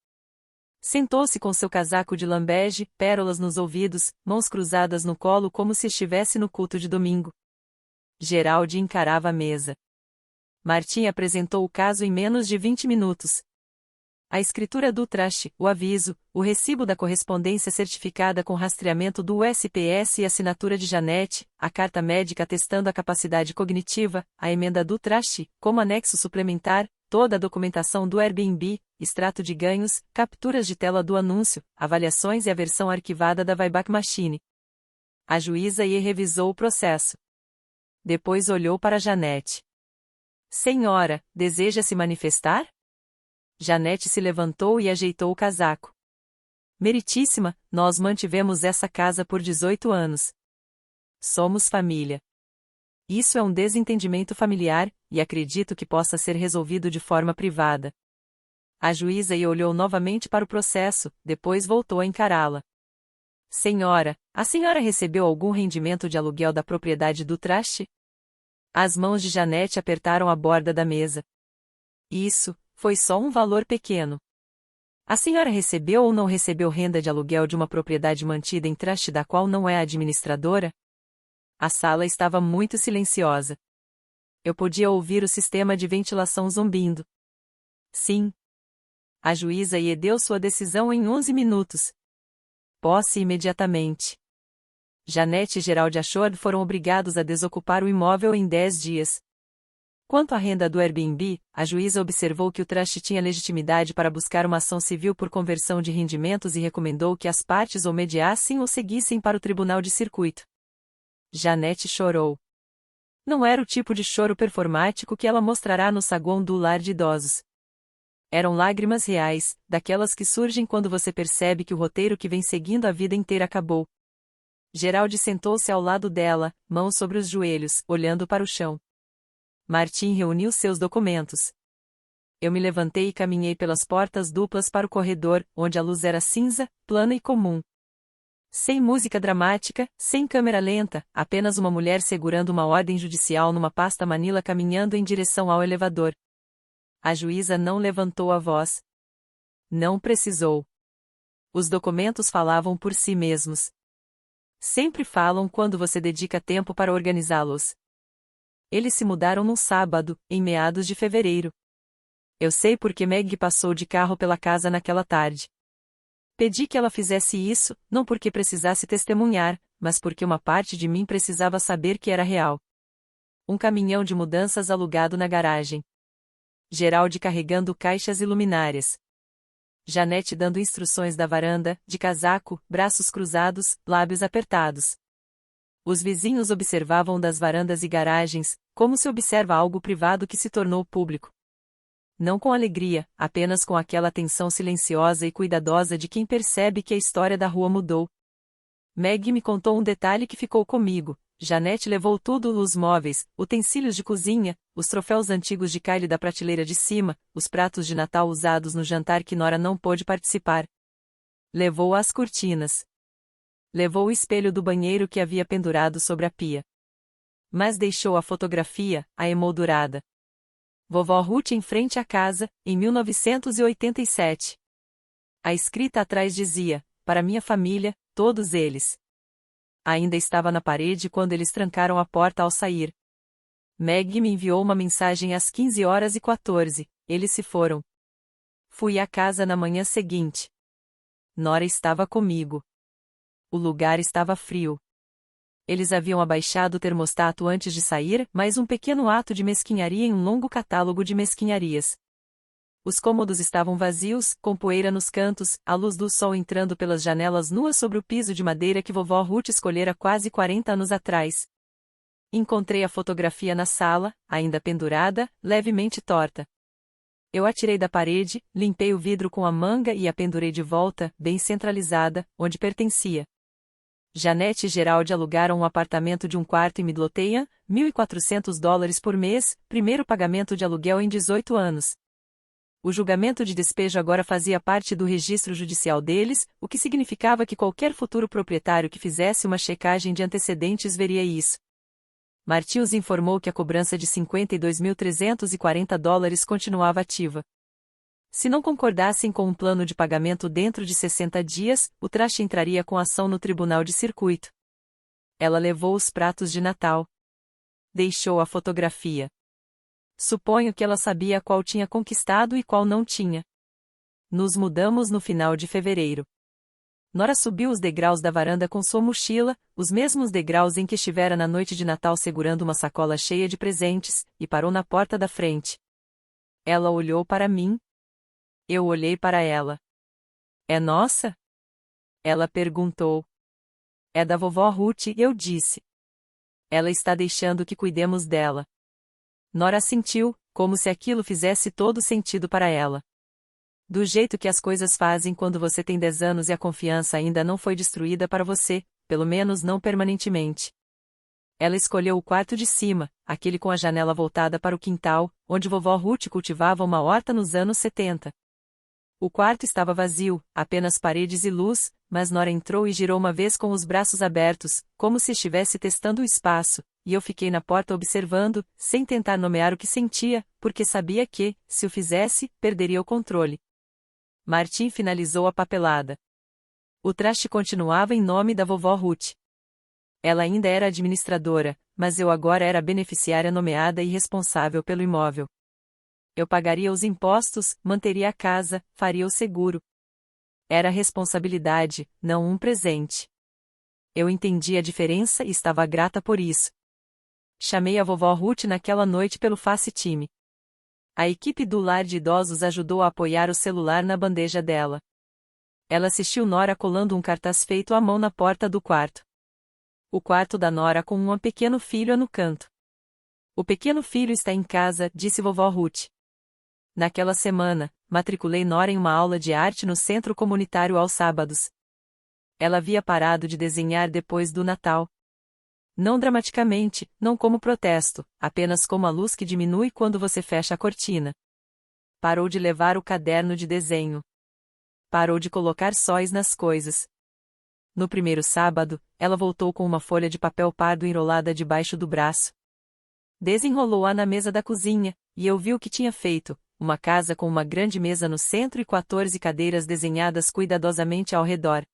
Speaker 1: Sentou-se com seu casaco de lambege, pérolas nos ouvidos, mãos cruzadas no colo como se estivesse no culto de domingo. Geraldi encarava a mesa. Martim apresentou o caso em menos de 20 minutos. A escritura do traste, o aviso, o recibo da correspondência certificada com rastreamento do USPS e assinatura de Janete, a carta médica atestando a capacidade cognitiva, a emenda do traste, como anexo suplementar, toda a documentação do Airbnb, extrato de ganhos, capturas de tela do anúncio, avaliações e a versão arquivada da Wayback Machine. A juíza revisou o processo. Depois olhou para Janete. Senhora, deseja se manifestar? Janete se levantou e ajeitou o casaco. Meritíssima, nós mantivemos essa casa por 18 anos. Somos família. Isso é um desentendimento familiar, e acredito que possa ser resolvido de forma privada. A juíza olhou novamente para o processo, depois voltou a encará-la. Senhora, a senhora recebeu algum rendimento de aluguel da propriedade do traste? As mãos de Janete apertaram a borda da mesa. Isso, foi só um valor pequeno. A senhora recebeu ou não recebeu renda de aluguel de uma propriedade mantida em traste da qual não é administradora? A sala estava muito silenciosa. Eu podia ouvir o sistema de ventilação zumbindo. Sim. A juíza deu sua decisão em 11 minutos. Posse imediatamente. Janete e Geraldi Ashford foram obrigados a desocupar o imóvel em 10 dias. Quanto à renda do Airbnb, a juíza observou que o traste tinha legitimidade para buscar uma ação civil por conversão de rendimentos e recomendou que as partes ou mediassem ou seguissem para o tribunal de circuito. Janete chorou. Não era o tipo de choro performático que ela mostrará no saguão do lar de idosos. Eram lágrimas reais, daquelas que surgem quando você percebe que o roteiro que vem seguindo a vida inteira acabou. Geraldi sentou-se ao lado dela, mãos sobre os joelhos, olhando para o chão. Martim reuniu seus documentos. Eu me levantei e caminhei pelas portas duplas para o corredor, onde a luz era cinza, plana e comum. Sem música dramática, sem câmera lenta, apenas uma mulher segurando uma ordem judicial numa pasta manila caminhando em direção ao elevador. A juíza não levantou a voz. Não precisou. Os documentos falavam por si mesmos. Sempre falam quando você dedica tempo para organizá-los. Eles se mudaram num sábado, em meados de fevereiro. Eu sei porque Meg passou de carro pela casa naquela tarde. Pedi que ela fizesse isso, não porque precisasse testemunhar, mas porque uma parte de mim precisava saber que era real. Um caminhão de mudanças alugado na garagem. Geraldi carregando caixas e luminárias. Janete dando instruções da varanda, de casaco, braços cruzados, lábios apertados. Os vizinhos observavam das varandas e garagens, como se observa algo privado que se tornou público. Não com alegria, apenas com aquela atenção silenciosa e cuidadosa de quem percebe que a história da rua mudou. Meg me contou um detalhe que ficou comigo. Janete levou tudo: os móveis, utensílios de cozinha, os troféus antigos de Kylie da prateleira de cima, os pratos de Natal usados no jantar que Nora não pôde participar. Levou as cortinas. Levou o espelho do banheiro que havia pendurado sobre a pia. Mas deixou a fotografia, a emoldurada. Vovó Ruth em frente à casa, em 1987. A escrita atrás dizia: para minha família, todos eles. Ainda estava na parede quando eles trancaram a porta ao sair. Meg me enviou uma mensagem às 15h14, eles se foram. Fui à casa na manhã seguinte. Nora estava comigo. O lugar estava frio. Eles haviam abaixado o termostato antes de sair, mais um pequeno ato de mesquinharia em um longo catálogo de mesquinharias. Os cômodos estavam vazios, com poeira nos cantos, a luz do sol entrando pelas janelas nuas sobre o piso de madeira que vovó Ruth escolhera quase 40 anos atrás. Encontrei a fotografia na sala, ainda pendurada, levemente torta. Eu a tirei da parede, limpei o vidro com a manga e a pendurei de volta, bem centralizada, onde pertencia. Janete e Gerald alugaram um apartamento de um quarto em Midlothian, $1.400 por mês, primeiro pagamento de aluguel em 18 anos. O julgamento de despejo agora fazia parte do registro judicial deles, o que significava que qualquer futuro proprietário que fizesse uma checagem de antecedentes veria isso. Martin os informou que a cobrança de $52.340 continuava ativa. Se não concordassem com um plano de pagamento dentro de 60 dias, o traste entraria com ação no tribunal de circuito. Ela levou os pratos de Natal. Deixou a fotografia. Suponho que ela sabia qual tinha conquistado e qual não tinha. Nos mudamos no final de fevereiro. Nora subiu os degraus da varanda com sua mochila, os mesmos degraus em que estivera na noite de Natal segurando uma sacola cheia de presentes, e parou na porta da frente. Ela olhou para mim. Eu olhei para ela. É nossa? Ela perguntou. É da vovó Ruth, eu disse. Ela está deixando que cuidemos dela. Nora assentiu, como se aquilo fizesse todo sentido para ela. Do jeito que as coisas fazem quando você tem 10 anos e a confiança ainda não foi destruída para você, pelo menos não permanentemente. Ela escolheu o quarto de cima, aquele com a janela voltada para o quintal, onde vovó Ruth cultivava uma horta nos anos 70. O quarto estava vazio, apenas paredes e luz, mas Nora entrou e girou uma vez com os braços abertos, como se estivesse testando o espaço, e eu fiquei na porta observando, sem tentar nomear o que sentia, porque sabia que, se o fizesse, perderia o controle. Martin finalizou a papelada. O traste continuava em nome da vovó Ruth. Ela ainda era administradora, mas eu agora era a beneficiária nomeada e responsável pelo imóvel. Eu pagaria os impostos, manteria a casa, faria o seguro. Era responsabilidade, não um presente. Eu entendi a diferença e estava grata por isso. Chamei a vovó Ruth naquela noite pelo FaceTime. A equipe do lar de idosos ajudou a apoiar o celular na bandeja dela. Ela assistiu Nora colando um cartaz feito à mão na porta do quarto. O quarto da Nora com um pequeno filho no canto. O pequeno filho está em casa, disse vovó Ruth. Naquela semana, matriculei Nora em uma aula de arte no centro comunitário aos sábados. Ela havia parado de desenhar depois do Natal. Não dramaticamente, não como protesto, apenas como a luz que diminui quando você fecha a cortina. Parou de levar o caderno de desenho. Parou de colocar sóis nas coisas. No primeiro sábado, ela voltou com uma folha de papel pardo enrolada debaixo do braço. Desenrolou-a na mesa da cozinha, e eu vi o que tinha feito, uma casa com uma grande mesa no centro e 14 cadeiras desenhadas cuidadosamente ao redor.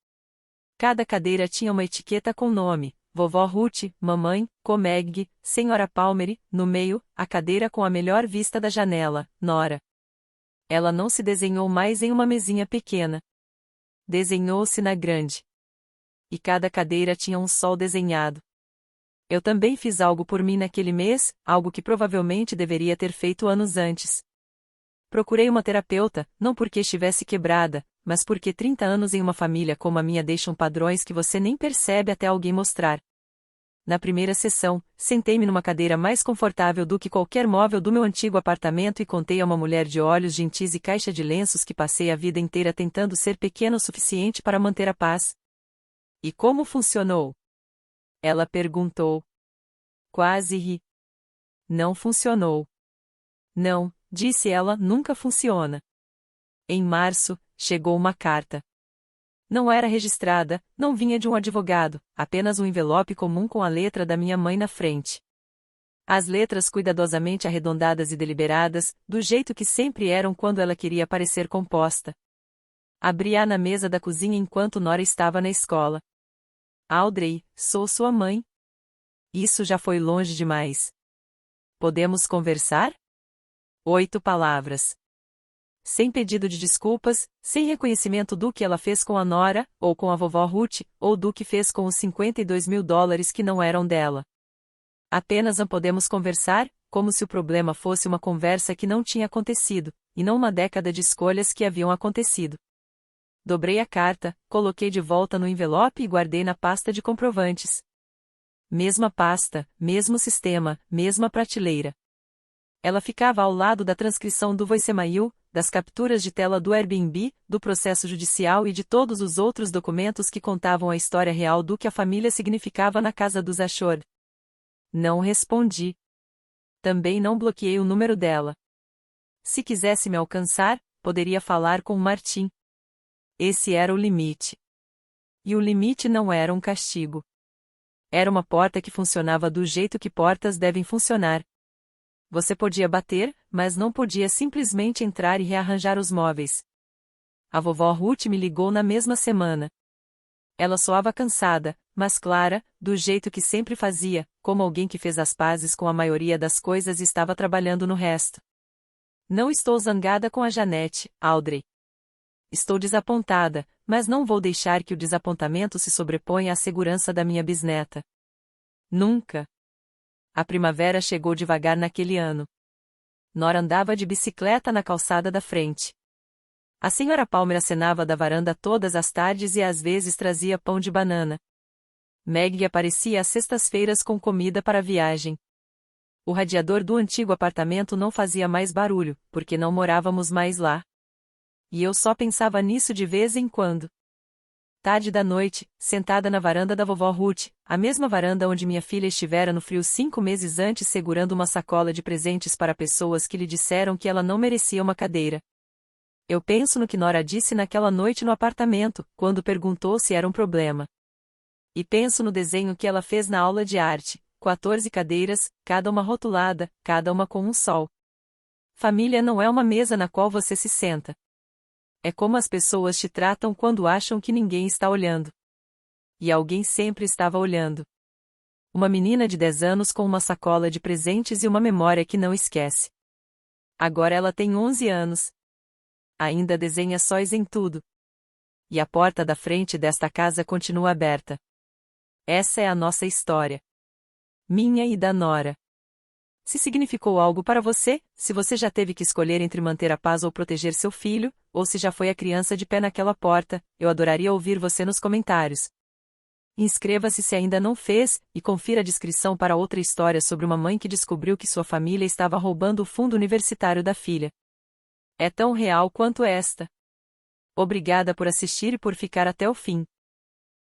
Speaker 1: Cada cadeira tinha uma etiqueta com nome. Vovó Ruth, Mamãe, Comeg, Senhora Palmer, no meio, a cadeira com a melhor vista da janela, Nora. Ela não se desenhou mais em uma mesinha pequena. Desenhou-se na grande. E cada cadeira tinha um sol desenhado. Eu também fiz algo por mim naquele mês, algo que provavelmente deveria ter feito anos antes. Procurei uma terapeuta, não porque estivesse quebrada, mas porque 30 anos em uma família como a minha deixam padrões que você nem percebe até alguém mostrar. Na primeira sessão, sentei-me numa cadeira mais confortável do que qualquer móvel do meu antigo apartamento e contei a uma mulher de olhos gentis e caixa de lenços que passei a vida inteira tentando ser pequena o suficiente para manter a paz. E como funcionou? Ela perguntou. Quase ri. Não funcionou. Não, disse ela, nunca funciona. Em março, chegou uma carta. Não era registrada, não vinha de um advogado, apenas um envelope comum com a letra da minha mãe na frente. As letras cuidadosamente arredondadas e deliberadas, do jeito que sempre eram quando ela queria parecer composta. Abri-a na mesa da cozinha enquanto Nora estava na escola. Audrey, sou sua mãe. Isso já foi longe demais. Podemos conversar? 8 palavras. sem pedido de desculpas, sem reconhecimento do que ela fez com a nora, ou com a vovó Ruth, ou do que fez com os $52.000 que não eram dela. Apenas não podemos conversar, como se o problema fosse uma conversa que não tinha acontecido, e não uma década de escolhas que haviam acontecido. Dobrei a carta, coloquei de volta no envelope e guardei na pasta de comprovantes. Mesma pasta, mesmo sistema, mesma prateleira. Ela ficava ao lado da transcrição do voicemail, das capturas de tela do Airbnb, do processo judicial e de todos os outros documentos que contavam a história real do que a família significava na casa dos Ashford. Não respondi. Também não bloqueei o número dela. Se quisesse me alcançar, poderia falar com Martin. Esse era o limite. E o limite não era um castigo. Era uma porta que funcionava do jeito que portas devem funcionar. Você podia bater, mas não podia simplesmente entrar e rearranjar os móveis. A vovó Ruth me ligou na mesma semana. Ela soava cansada, mas clara, do jeito que sempre fazia, como alguém que fez as pazes com a maioria das coisas e estava trabalhando no resto. Não estou zangada com a Janete, Audrey. Estou desapontada, mas não vou deixar que o desapontamento se sobreponha à segurança da minha bisneta. Nunca. A primavera chegou devagar naquele ano. Nora andava de bicicleta na calçada da frente. A senhora Palmer acenava da varanda todas as tardes e às vezes trazia pão de banana. Maggie aparecia às sextas-feiras com comida para a viagem. O radiador do antigo apartamento não fazia mais barulho, porque não morávamos mais lá. E eu só pensava nisso de vez em quando. Tarde da noite, sentada na varanda da vovó Ruth, a mesma varanda onde minha filha estivera no frio 5 meses antes segurando uma sacola de presentes para pessoas que lhe disseram que ela não merecia uma cadeira. Eu penso no que Nora disse naquela noite no apartamento, quando perguntou se era um problema. E penso no desenho que ela fez na aula de arte, 14 cadeiras, cada uma rotulada, cada uma com um sol. Família não é uma mesa na qual você se senta. É como as pessoas te tratam quando acham que ninguém está olhando. E alguém sempre estava olhando. Uma menina de 10 anos com uma sacola de presentes e uma memória que não esquece. Agora ela tem 11 anos. Ainda desenha sóis em tudo. E a porta da frente desta casa continua aberta. Essa é a nossa história. Minha e da Nora. Se significou algo para você, se você já teve que escolher entre manter a paz ou proteger seu filho, ou se já foi a criança de pé naquela porta, eu adoraria ouvir você nos comentários. Inscreva-se se ainda não fez, e confira a descrição para outra história sobre uma mãe que descobriu que sua família estava roubando o fundo universitário da filha. É tão real quanto esta. Obrigada por assistir e por ficar até o fim.